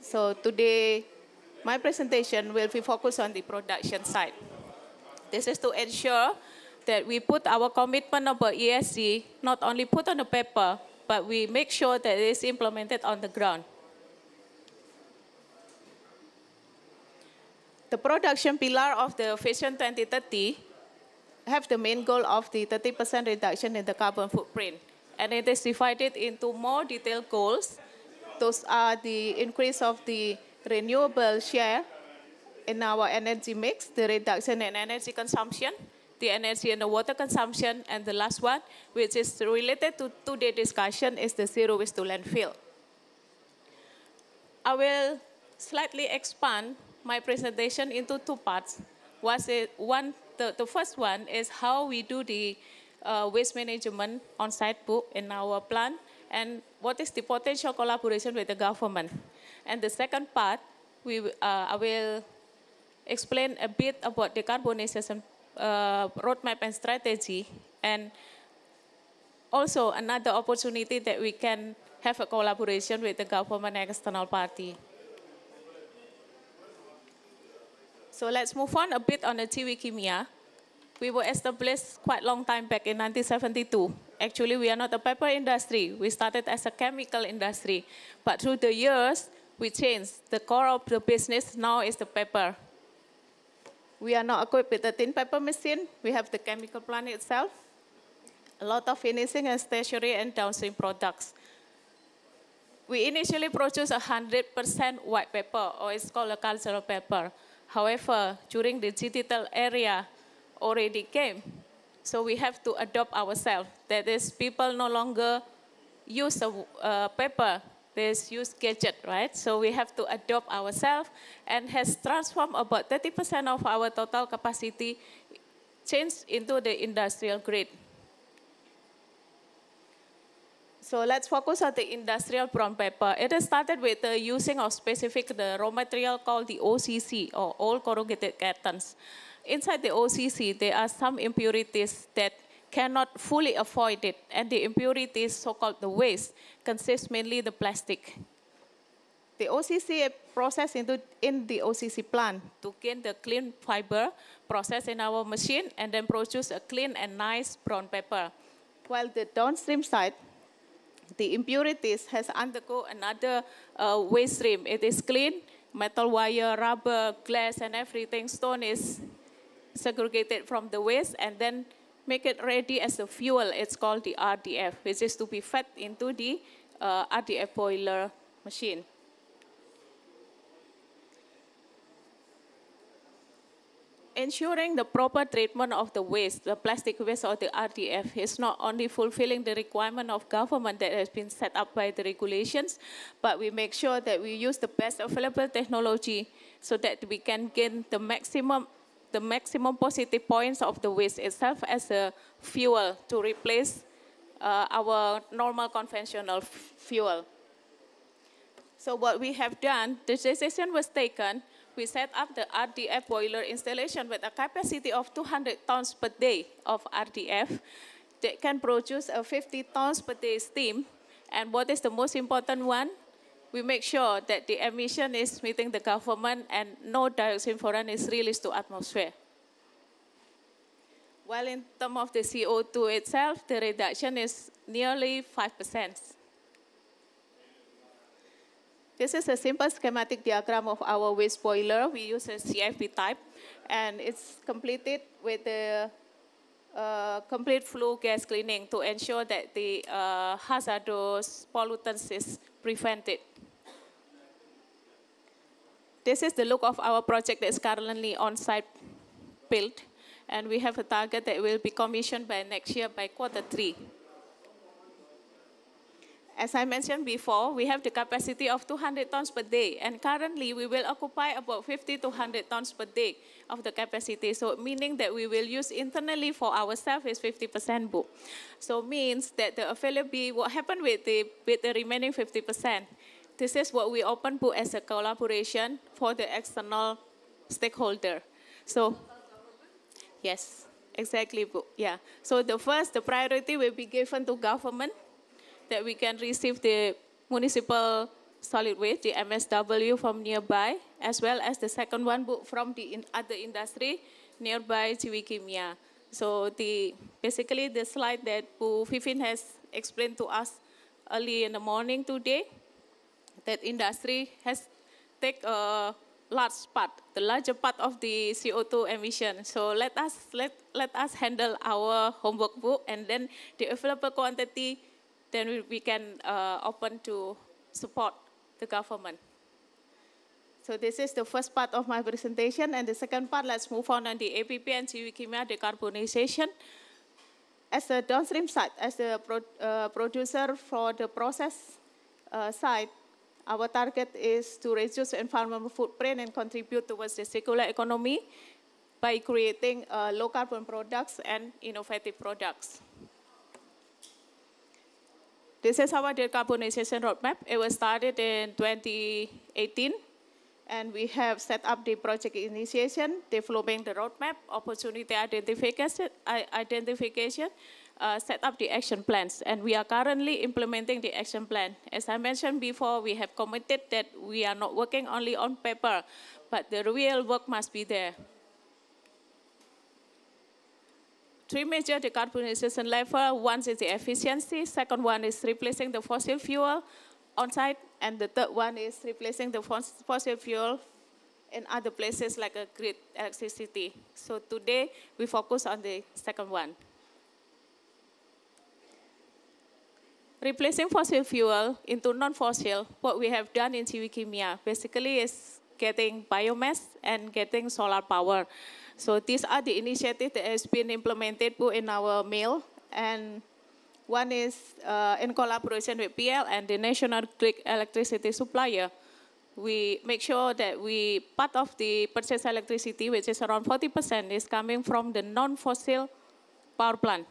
So today, my presentation will be focused on the production side. This is to ensure that we put our commitment about ESG not only put on the paper, but we make sure that it is implemented on the ground. The production pillar of the Vision 2030 have the main goal of the 30% reduction in the carbon footprint. And it is divided into more detailed goals. Those are the increase of the renewable share in our energy mix, the reduction in energy consumption, the energy and the water consumption, and the last one, which is related to today's discussion, is the zero waste to landfill. I will slightly expand my presentation into 2 parts. The first one is how we do the waste management on site book in our plant, and what is the potential collaboration with the government. And the second part, I will explain a bit about the decarbonization roadmap and strategy, and also another opportunity that we can have a collaboration with the government and external party. So let's move on a bit on the Tiwi Kimia. We were established quite a long time back in 1972. Actually, we are not a paper industry. We started as a chemical industry. But through the years, we changed. The core of the business now is the paper. We are now equipped with a thin paper machine. We have the chemical plant itself. A lot of finishing and stationery and downstream products. We initially produced 100% white paper, or it's called a cultural paper. However, during the digital era already came, so we have to adopt ourselves. That is, people no longer use paper, they use gadget, right? So we have to adopt ourselves, and has transformed about 30% of our total capacity changed into the industrial grade. So let's focus on the industrial brown paper. It has started with the using of the raw material called the OCC, or old corrugated cartons. Inside the OCC, there are some impurities that cannot fully avoid it, and the impurities, so-called the waste, consists mainly the plastic. The OCC processed in the OCC plant to gain the clean fiber, processed in our machine, and then produce a clean and nice brown paper. While the downstream side, the impurities has undergo another waste stream. It is clean, metal wire, rubber, glass, and everything, stone is segregated from the waste, and then make it ready as a fuel. It's called the RDF, which is to be fed into the RDF boiler machine. Ensuring the proper treatment of the waste, the plastic waste or the RDF, is not only fulfilling the requirement of government that has been set up by the regulations, but we make sure that we use the best available technology so that we can gain the maximum positive points of the waste itself as a fuel to replace our normal conventional fuel. So what we have done, the decision was taken. We set up the RDF boiler installation with a capacity of 200 tons per day of RDF that can produce 50 tons per day steam. And what is the most important one? We make sure that the emission is meeting the government and no dioxin furan is released to atmosphere. While in terms of the CO2 itself, the reduction is nearly 5%. This is a simple schematic diagram of our waste boiler. We use a CFB type, and it's completed with the complete flue gas cleaning to ensure that the hazardous pollutants is prevented. This is the look of our project that is currently on-site built, and we have a target that will be commissioned by next year by Q3. As I mentioned before, we have the capacity of 200 tons per day, and currently we will occupy about 50 to 100 tons per day of the capacity. So meaning that we will use internally for ourselves is 50% book. So means that the availability, what happened with the remaining 50%, this is what we open book as a collaboration for the external stakeholder. So, yes, exactly, yeah. So the priority will be given to government, that we can receive the municipal solid waste, the MSW from nearby, as well as the second one from the other industry nearby Tiwi Kimia. So basically the slide that Bu Vivin has explained to us early in the morning today, that industry has taken a large part, the larger part of the CO2 emission. So let us handle our homework book, and then the available quantity, then we can open to support the government. So this is the first part of my presentation, and the second part, let's move on the APP and Tiwi Kimia decarbonization. As a downstream side, as a producer for the process side, our target is to reduce environmental footprint and contribute towards the circular economy by creating low carbon products and innovative products. This is our decarbonization roadmap. It was started in 2018, And we have set up the project initiation, developing the roadmap, opportunity identification, set up the action plans. And we are currently implementing the action plan. As I mentioned before, we have committed that we are not working only on paper, but the real work must be there. 3 major decarbonization levels. One is the efficiency, second one is replacing the fossil fuel on site, and the third one is replacing the fossil fuel in other places like a grid electricity. So today we focus on the second one. Replacing fossil fuel into non-fossil, what we have done in Ciwi Kimia basically is getting biomass and getting solar power. So these are the initiatives that has been implemented in our mill, and one is in collaboration with PL and the national grid electricity supplier. We make sure that part of the purchased electricity, which is around 40%, is coming from the non-fossil power plant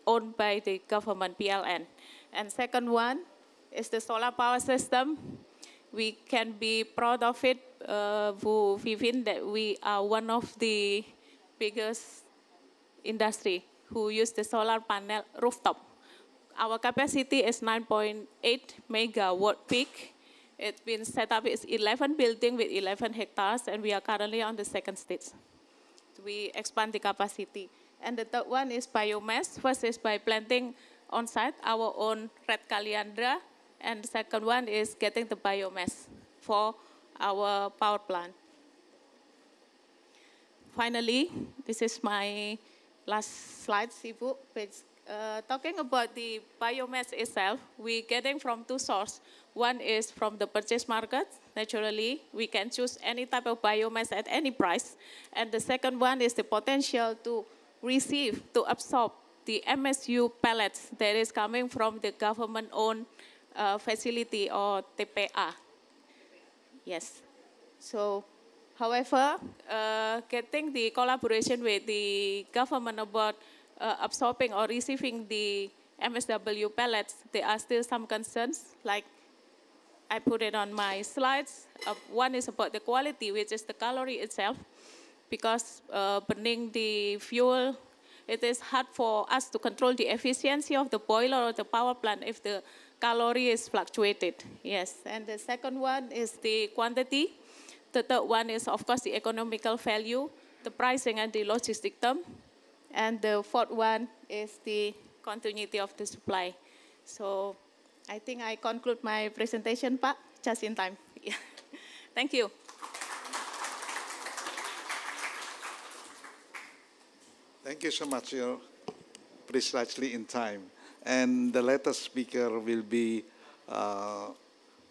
owned by the government, PLN. And second one is the solar power system. We can be proud of it, Vivin, that we are one of the biggest industry who use the solar panel rooftop. Our capacity is 9.8 megawatt peak. It's been set up, it's 11 buildings with 11 hectares, and we are currently on the second stage. We expand the capacity. And the third one is biomass. First is by planting on site our own red Kaliandra, and the second one is getting the biomass for our power plant. Finally, this is my last slide, Sibu. Talking about the biomass itself, we're getting from two sources. One is from the purchase market. Naturally, we can choose any type of biomass at any price. And the second one is the potential to receive, to absorb the MSU pellets that is coming from the government-owned facility or TPA. Yes. So, however, getting the collaboration with the government about absorbing or receiving the MSW pellets, there are still some concerns, like I put it on my slides. One is about the quality, which is the calorie itself, because burning the fuel, it is hard for us to control the efficiency of the boiler or the power plant if the calorie is fluctuated. Yes, and the second one is the quantity. The third one is, of course, the economical value, the pricing and the logistic term. And the fourth one is the continuity of the supply. So I think I conclude my presentation, Pak, just in time. Yeah. Thank you. Thank you so much. You're precisely in time. And the latest speaker will be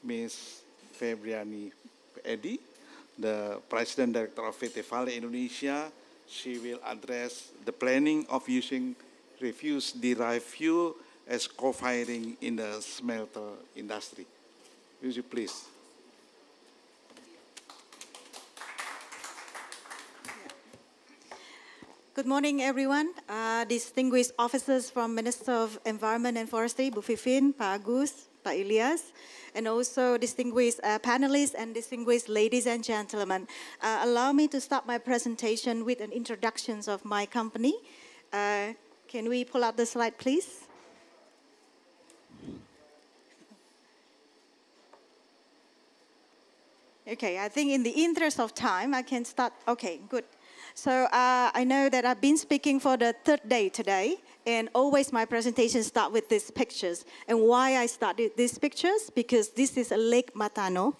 Ms. Febriani Edi, the President Director of PT Vale Indonesia. She will address the planning of using refuse-derived fuel as co-firing in the smelter industry. Would you please? Good morning, everyone. Distinguished officers from Minister of Environment and Forestry, Bu Vivin, Pak Agus, Pak Ilyas, and also distinguished panelists and distinguished ladies and gentlemen. Allow me to start my presentation with an introduction of my company. Can we pull up the slide, please? Okay, I think in the interest of time, I can start. Okay, good. So I know that I've been speaking for the third day today, and always my presentations start with these pictures. And why I started these pictures? Because this is a Lake Matano.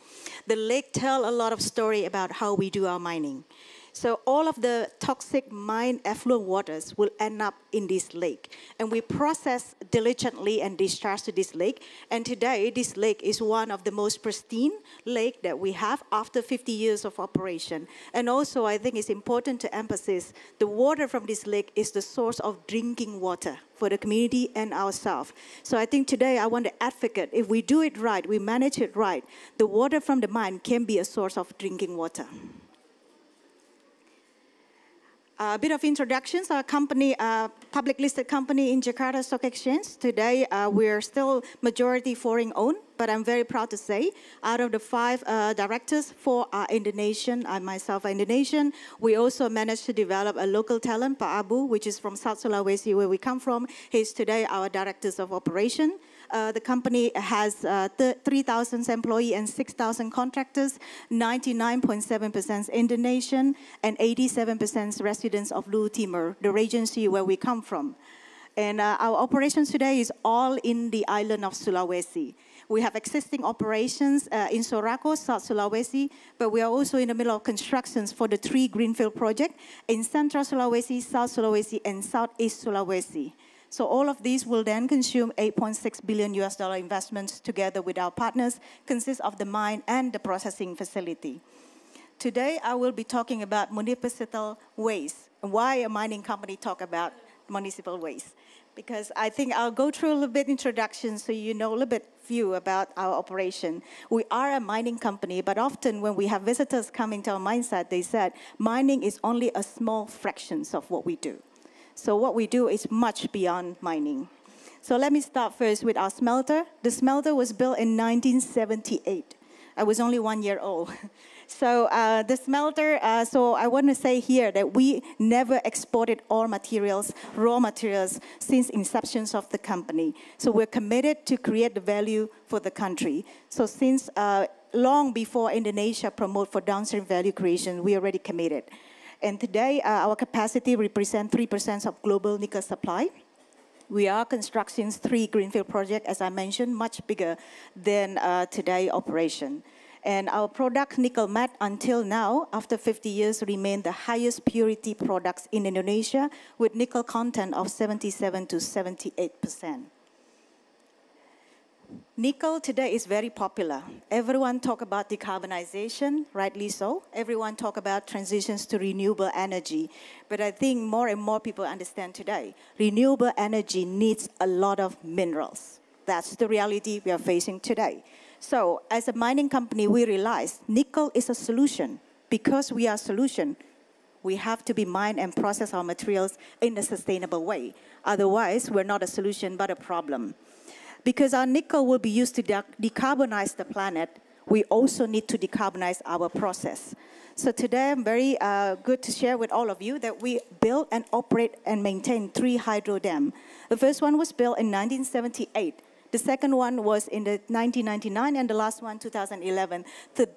The lake tells a lot of story about how we do our mining. So all of the toxic mine effluent waters will end up in this lake. And we process diligently and discharge to this lake. And today, this lake is one of the most pristine lake that we have after 50 years of operation. And also, I think it's important to emphasize the water from this lake is the source of drinking water for the community and ourselves. So I think today I want to advocate, if we do it right, we manage it right, the water from the mine can be a source of drinking water. A bit of introductions. Our company, public listed company in Jakarta Stock Exchange. Today, we're still majority foreign owned, but I'm very proud to say, out of the 5 directors, 4 are Indonesian. I myself are Indonesian. We also managed to develop a local talent, Pak Abu, which is from South Sulawesi, where we come from. He's today our directors of operation. The company has 3,000 employees and 6,000 contractors, 99.7% Indonesian, and 87% residents of Luwu Timur, the regency where we come from. And our operations today is all in the island of Sulawesi. We have existing operations in Sorako, South Sulawesi, but we are also in the middle of constructions for the 3 greenfield projects in Central Sulawesi, South Sulawesi, and Southeast Sulawesi. So all of these will then consume $8.6 billion investments together with our partners, consist of the mine and the processing facility. Today, I will be talking about municipal waste. And why a mining company talk about municipal waste? Because I think I'll go through a little bit introduction so you know a little bit view about our operation. We are a mining company, but often when we have visitors coming to our mine site, they said mining is only a small fraction of what we do. So what we do is much beyond mining. So let me start first with our smelter. The smelter was built in 1978. I was only 1 year old. So the smelter, so I want to say here that we never exported all materials, raw materials, since inceptions of the company. So we're committed to create the value for the country. So since long before Indonesia promote for downstream value creation, we already committed. And today, our capacity represents 3% of global nickel supply. We are constructing 3 greenfield projects, as I mentioned, much bigger than today's operation. And our product, nickel matte, until now, after 50 years, remain the highest purity products in Indonesia, with nickel content of 77 to 78%. Nickel today is very popular. Everyone talk about decarbonization, rightly so. Everyone talk about transitions to renewable energy. But I think more and more people understand today, renewable energy needs a lot of minerals. That's the reality we are facing today. So as a mining company, we realize nickel is a solution. Because we are a solution, we have to be mine and process our materials in a sustainable way. Otherwise, we're not a solution, but a problem. Because our nickel will be used to decarbonize the planet, we also need to decarbonize our process. So today, I'm very good to share with all of you that we build and operate and maintain 3 hydro dams. The first one was built in 1978. The second one was in the 1999, and the last one, 2011.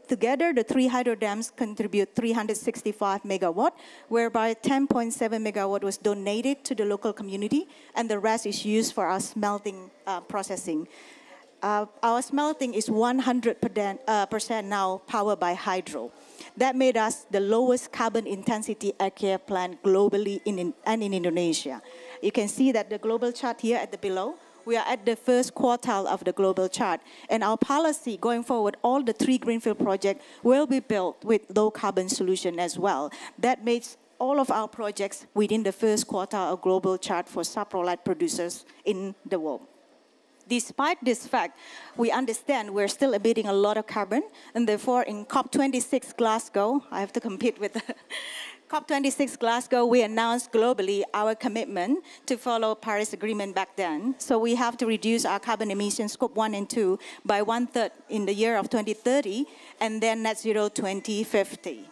Together, the 3 hydro dams contribute 365 megawatt, whereby 10.7 megawatt was donated to the local community, and the rest is used for our smelting processing. Our smelting is 100% now powered by hydro. That made us the lowest carbon intensity air care plant globally and in Indonesia. You can see that the global chart here at the below. We are at the first quartile of the global chart. And our policy going forward, all the 3 greenfield projects will be built with low carbon solution as well. That makes all of our projects within the first quartile of global chart for saprolite producers in the world. Despite this fact, we understand we're still emitting a lot of carbon, and therefore in COP26 Glasgow, I have to compete with COP26 Glasgow, we announced globally our commitment to follow Paris Agreement back then. So we have to reduce our carbon emissions, Scope 1 and 2, by 1/3 in the year of 2030, and then net zero 2050.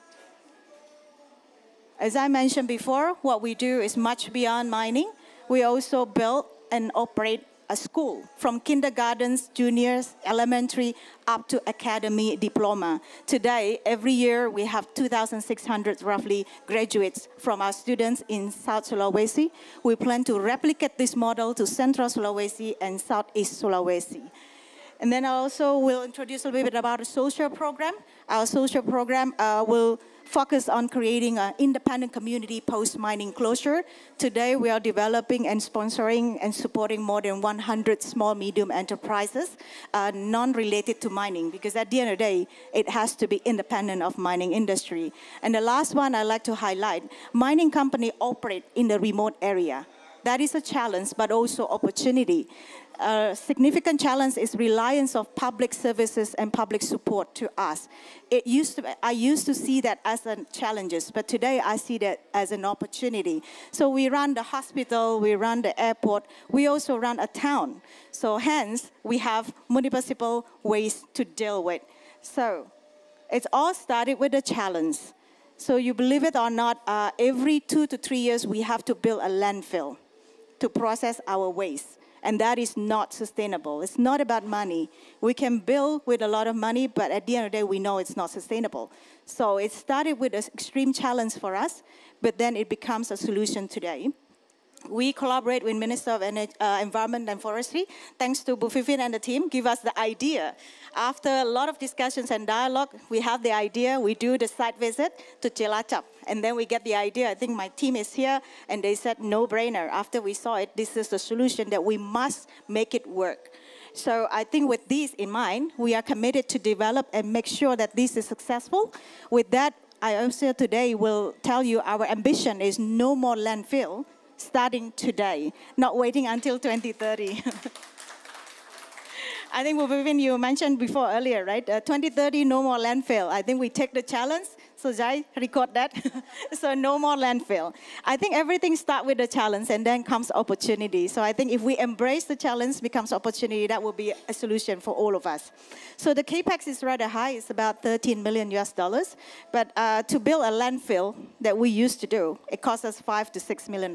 As I mentioned before, what we do is much beyond mining. We also build and operate a school from kindergartens, juniors, elementary, up to academy diploma. Today, every year, we have 2,600 roughly graduates from our students in South Sulawesi. We plan to replicate this model to Central Sulawesi and Southeast Sulawesi. And then I also will introduce a little bit about a social program. Our social program will focus on creating an independent community post-mining closure. Today, we are developing and sponsoring and supporting more than 100 small, medium enterprises, non-related to mining, because at the end of the day, it has to be independent of mining industry. And the last one I'd like to highlight, mining company operate in the remote area. That is a challenge, but also opportunity. A significant challenge is reliance of public services and public support to us. I used to see that as a challenge, but today I see that as an opportunity. So we run the hospital, we run the airport, we also run a town. So hence, we have multiple ways to deal with. So it's all started with a challenge. So you believe it or not, every 2 to 3 years, we have to build a landfill to process our waste. And that is not sustainable. It's not about money. We can build with a lot of money, but at the end of the day, we know it's not sustainable. So it started with an extreme challenge for us, but then it becomes a solution today. We collaborate with Minister of Environment and Forestry. Thanks to Bu Vivian and the team, give us the idea. After a lot of discussions and dialogue, we have the idea. We do the site visit to Cilacap, and then we get the idea. I think my team is here, and they said no-brainer. After we saw it, this is the solution that we must make it work. So I think with this in mind, we are committed to develop and make sure that this is successful. With that, I also today will tell you our ambition is no more landfill, starting today, not waiting until 2030. I think, Vivian, you mentioned before earlier, right? 2030, no more landfill. I think we take the challenge. So Jai, record that. So no more landfill. I think everything starts with the challenge and then comes opportunity. So I think if we embrace the challenge, becomes opportunity, that will be a solution for all of us. So the capex is rather high. It's about 13 million US dollars. But to build a landfill that we used to do, it costs us $5 to $6 million.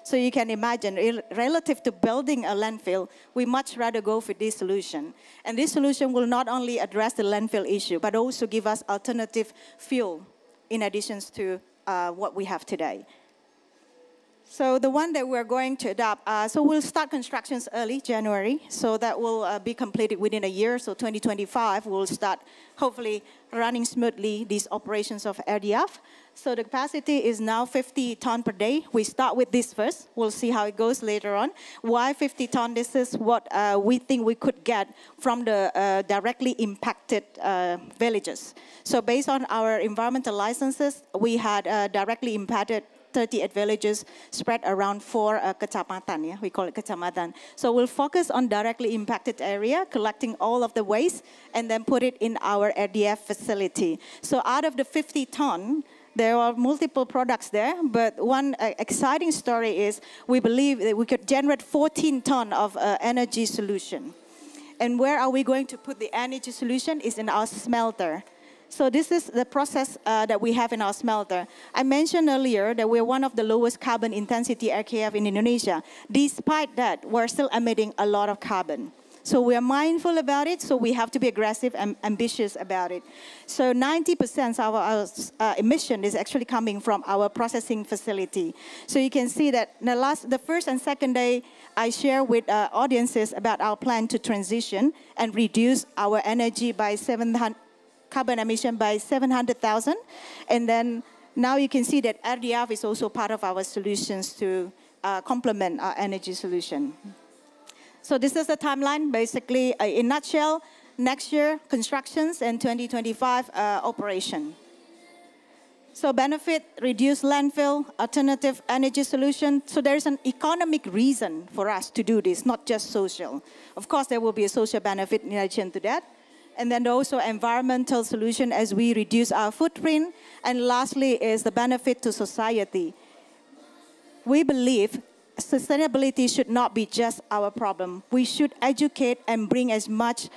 So you can imagine, relative to building a landfill, we much rather go for this solution. And this solution will not only address the landfill issue, but also give us alternative fuel in addition to what we have today. So the one that we're going to adopt, so we'll start constructions early, January, so that will be completed within a year. So 2025, we'll start hopefully running smoothly these operations of RDF. So the capacity is now 50 ton per day. We start with this first. We'll see how it goes later on. Why 50 ton? This is what we think we could get from the directly impacted villages. So based on our environmental licenses, we had directly impacted 38 villages spread around 4 kecamatan, yeah? We call it kecamatan. So we'll focus on directly impacted area, collecting all of the waste, and then put it in our RDF facility. So out of the 50 ton, there are multiple products there, but one exciting story is we believe that we could generate 14 ton of energy solution. And where are we going to put the energy solution? Is in our smelter. So this is the process that we have in our smelter. I mentioned earlier that we're one of the lowest carbon intensity RKF in Indonesia. Despite that, we're still emitting a lot of carbon. So we are mindful about it, so we have to be aggressive and ambitious about it. So 90% of our emission is actually coming from our processing facility. So you can see that the first and second day, I share with audiences about our plan to transition and reduce our energy by carbon emission by 700,000. And then now you can see that RDF is also part of our solutions to complement our energy solution. So this is the timeline, basically, in a nutshell, next year, constructions, and 2025, operation. So benefit, reduce landfill, alternative energy solution. So there's an economic reason for us to do this, not just social. Of course, there will be a social benefit in addition to that. And then also environmental solution as we reduce our footprint. And lastly is the benefit to society. We believe sustainability should not be just our problem. We should educate and bring as much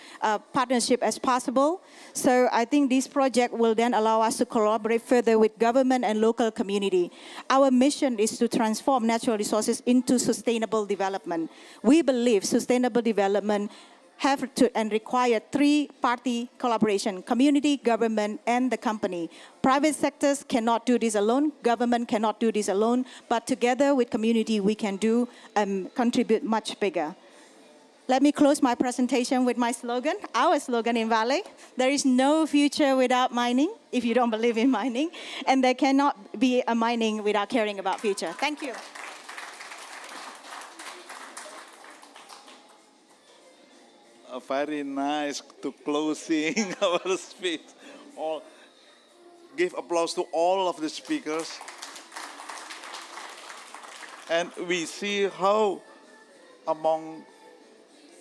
partnership as possible. So I think this project will then allow us to collaborate further with government and local community. Our mission is to transform natural resources into sustainable development. We believe sustainable development have to and require three-party collaboration: community, government, and the company. Private sectors cannot do this alone. Government cannot do this alone. But together with community, we can do contribute much bigger. Let me close my presentation with my slogan, our slogan in Vale. There is no future without mining, if you don't believe in mining. And there cannot be a mining without caring about future. Thank you. Very nice to closing our speech. Give applause to all of the speakers. And we see how among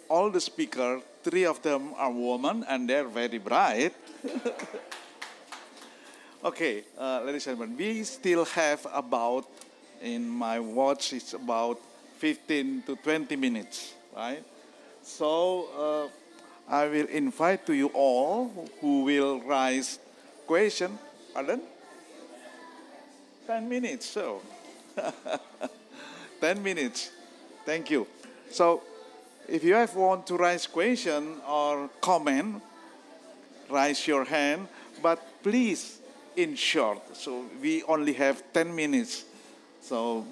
all the speakers, 3 of them are women and they're very bright. Okay, ladies and gentlemen, we still have about, in my watch, it's about 15 to 20 minutes, right? So I will invite to you all who will raise question. Pardon? 10 minutes, so 10 minutes. Thank you. So if you have want to raise question or comment, raise your hand, but please in short. So we only have 10 minutes. So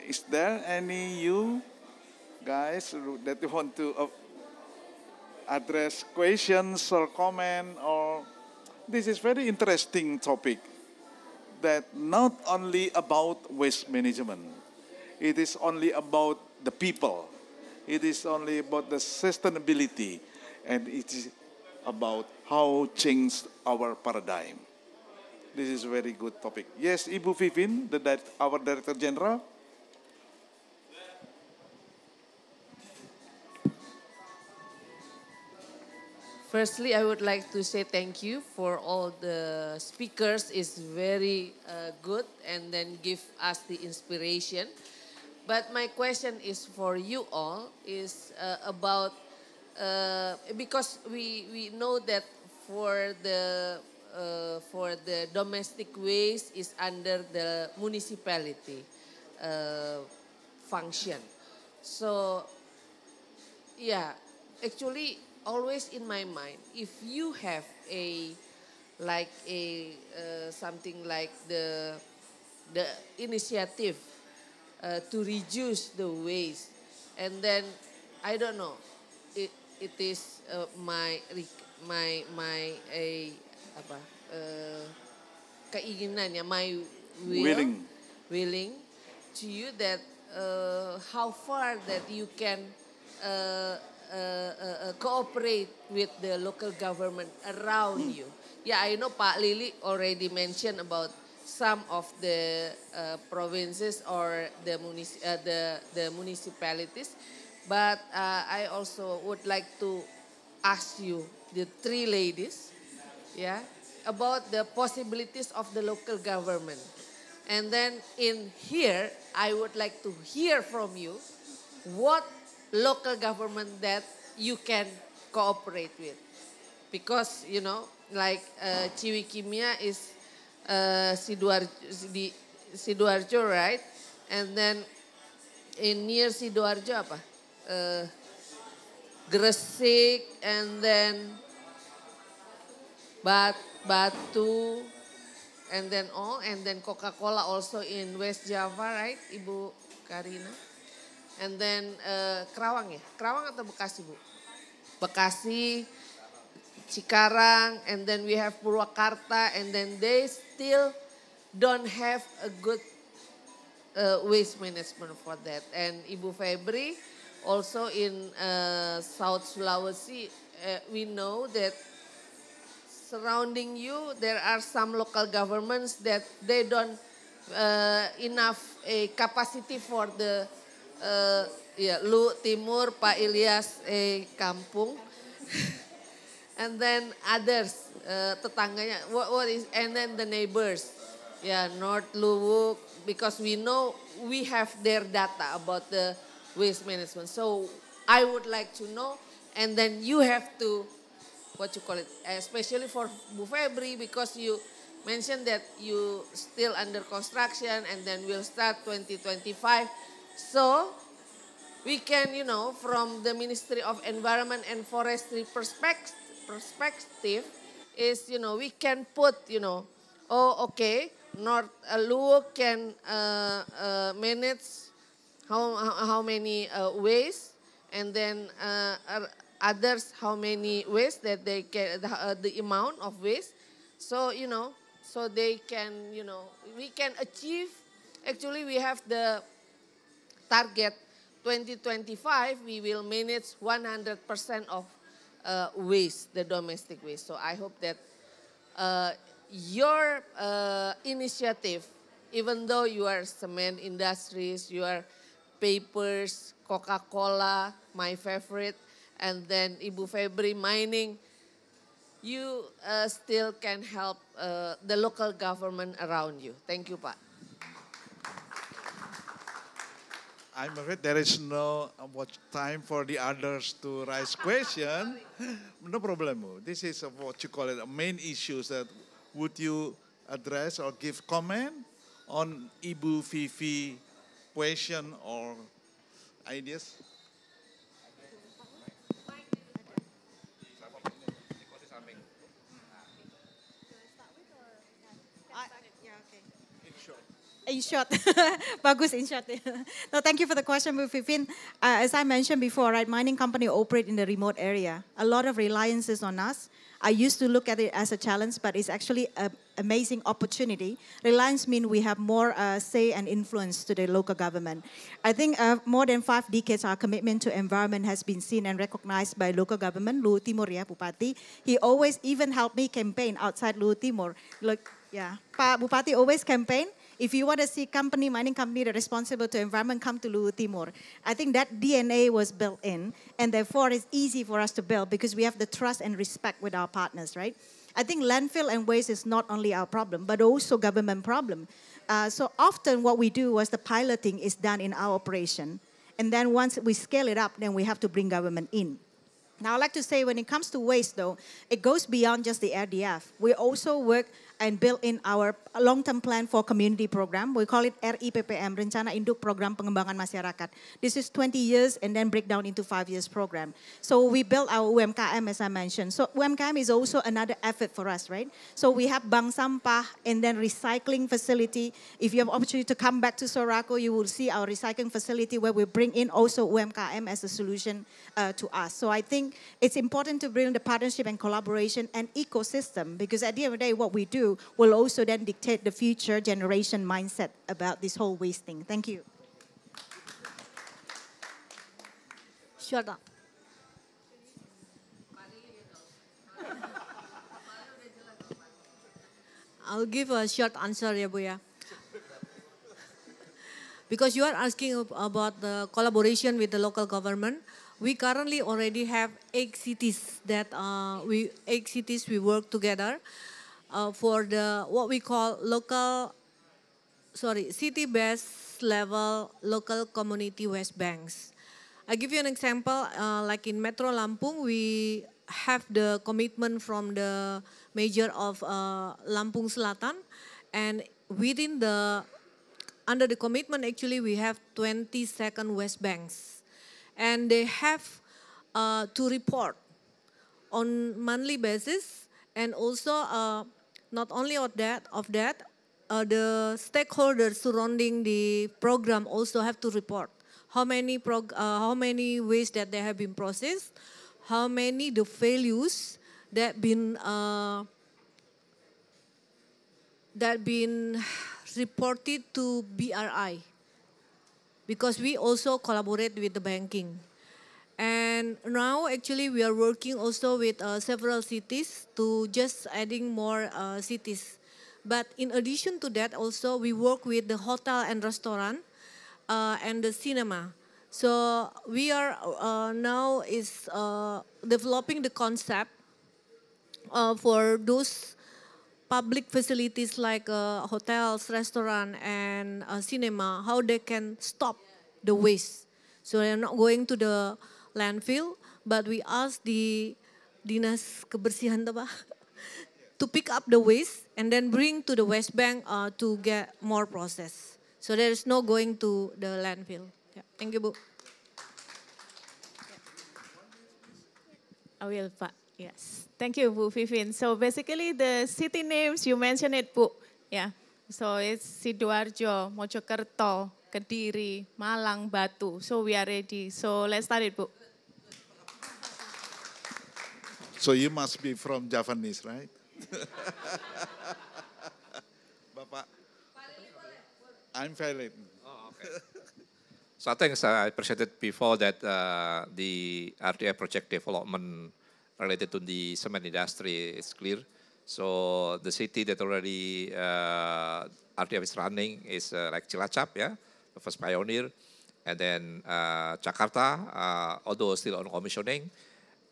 is there any you guys that want to address questions or comment? Or this is very interesting topic that not only about waste management. It is only about the people. It is only about the sustainability, and it is about how change our paradigm. This is a very good topic. Yes, Ibu Vivin, our Director General. Firstly, I would like to say thank you for all the speakers. It's very good and then give us the inspiration. But my question is for you all is about, because we know that for the domestic waste is under the municipality function. So yeah, actually always in my mind, if you have something like the initiative to reduce the waste, and then I don't know, it is my keinginan ya, my willing to you that how far that you can cooperate with the local government around you. Yeah, I know Pak Lili already mentioned about some of the provinces or the municipalities, but I also would like to ask you, the 3 ladies, yeah, about the possibilities of the local government. And then in here, I would like to hear from you what local government that you can cooperate with. Because, you know, like Ciwi Kimia is Sidoarjo, right? And then in near Sidoarjo apa? Gresik, and then Batu, and then Coca-Cola also in West Java, right, Ibu Karina? And then Kerawang ya? Kerawang atau Bekasi, Bu? Bekasi, Cikarang, and then we have Purwakarta, and then they still don't have a good waste management for that. And Ibu Febri, also in South Sulawesi, we know that surrounding you there are some local governments that they don't enough capacity for the Lu Timur, Pak Ilyas Kampung. And then others, tetangganya, what is, and then the neighbors, yeah, North Luwuk, because we know we have their data about the waste management. So I would like to know, and then you have to, what you call it, especially for Bu Febri, because you mentioned that you still under construction and then we'll start 2025. So we can, you know, from the Ministry of Environment and Forestry perspective is, you know, we can put, you know, oh, okay, North Luwuk can manage how many waste, and then others how many waste that they can, the amount of waste. So, you know, so they can, you know, we can achieve, actually we have the target 2025, we will manage 100% of waste, the domestic waste. So I hope that your initiative even though you are cement industries, you are papers, Coca-Cola, my favorite, and then Ibu Febri mining, you still can help the local government around you. Thank you, Pak. I'm afraid there is no much time for the others to raise question. No problem. This is what you call it, main issues that would you address or give comment on Ibu Vivi question or ideas? In short, bagus in short. No, thank you for the question, Bu Vivin. As I mentioned before, right, mining company operate in the remote area. A lot of reliance is on us. I used to look at it as a challenge, but it's actually an amazing opportunity. Reliance means we have more say and influence to the local government. I think more than 5 decades, our commitment to environment has been seen and recognized by local government. Luhut Timur, ya, Bupati. He always even helped me campaign outside Luhut Timur. Look, yeah, Pak Bupati always campaign. If you want to see mining company that are responsible to environment, come to Luhut Timur. I think that DNA was built in, and therefore it's easy for us to build because we have the trust and respect with our partners, right? I think landfill and waste is not only our problem, but also government problem. So often what we do was the piloting is done in our operation. And then once we scale it up, then we have to bring government in. Now, I'd like to say when it comes to waste, though, it goes beyond just the RDF. We also work and build in our long-term plan for community program. We call it RIPPM, Rencana Induk Program Pengembangan Masyarakat. This is 20 years and then break down into 5 years program. So we built our UMKM, as I mentioned. So UMKM is also another effort for us, right? So we have bank sampah and then recycling facility. If you have opportunity to come back to Sorako, you will see our recycling facility where we bring in also UMKM as a solution to us. So I think it's important to bring the partnership and collaboration and ecosystem, because at the end of the day, what we do will also then dictate the future generation mindset about this whole waste thing. Thank you. Shut up. I'll give a short answer, ya, Bu, ya. Because you are asking about the collaboration with the local government. We currently already have 8 cities that we work together for the what we call city-based level local community waste banks. I give you an example, like in Metro Lampung, we have the commitment from the mayor of Lampung Selatan, and under the commitment, actually, we have 22nd waste banks, and they have to report on monthly basis, and also not only of that, the stakeholders surrounding the program also have to report how many waste that they have been processed, how many the failures that been reported to BRI, because we also collaborate with the banking. And now actually we are working also with several cities to just adding more cities. But in addition to that also we work with the hotel and restaurant and the cinema. So we are now developing the concept for those public facilities like hotels, restaurant, and cinema, how they can stop the waste. So they're not going to the landfill, but we ask the Dinas Kebersihan to pick up the waste and then bring to the waste bank to get more process. So there is no going to the landfill. Yeah. Thank you, Bu. I will, Pak. Yes. Thank you, Bu Vivin. So basically the city names, you mentioned it, Bu. Yeah. So it's Sidoarjo, Mojokerto, Kediri, Malang, Batu. So we are ready. So let's start it, Bu. So you must be from Javanese, right? Bapak, I'm valid. Oh, okay. So I think I presented before that the RDF project development related to the cement industry is clear. So the city that already RDF is running is like Cilacap, yeah, the first pioneer, and then Jakarta, although still on commissioning,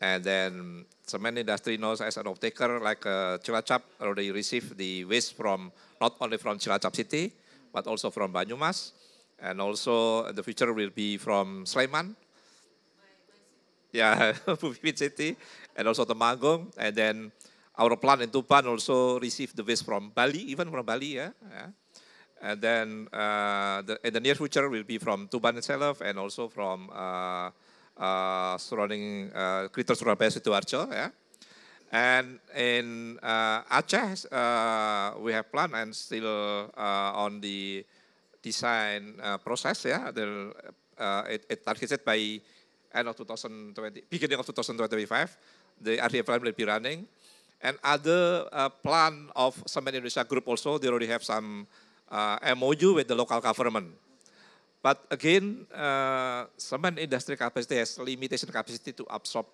and then cement industry knows as an off-taker like Cilacap already received the waste from not only from Cilacap city, but also from Banyumas, and also in the future will be from Sleman. Yeah, Pupipin City, and also Temanggung, and then our plant in Tuban also received the waste from Bali, even from Bali, yeah. And then in the near future will be from Tuban itself, and also from surrounding Greater Surabaya Sidoarjo, yeah. And in Aceh, we have planned and still on the design process, yeah. It targeted by end of 2020, beginning of 2025, the RDF plan will be running. And other plan of Cement Indonesia Group also, they already have some MOU with the local government. But again, cement industry capacity has limitation capacity to absorb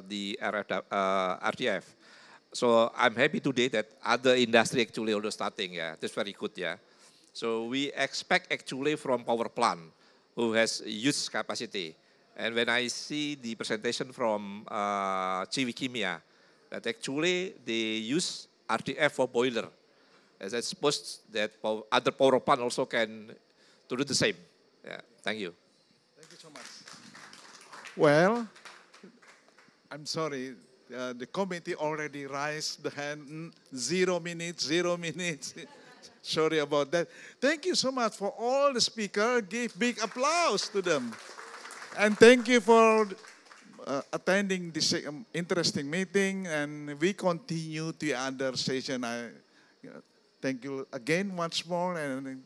the RDF. So I'm happy today that other industry actually also starting, yeah, that's very good, yeah. So we expect actually from power plant who has huge capacity. And when I see the presentation from Ciwi Kimia, that actually they use RDF for boiler. As I suppose that other power plant also can to do the same. Yeah, thank you. Thank you so much. Well, I'm sorry, the committee already raised the hand, 0 minutes, 0 minutes. Sorry about that. Thank you so much for all the speakers. Give big applause to them. And thank you for attending this interesting meeting, and we continue the other session. Thank you again once more, and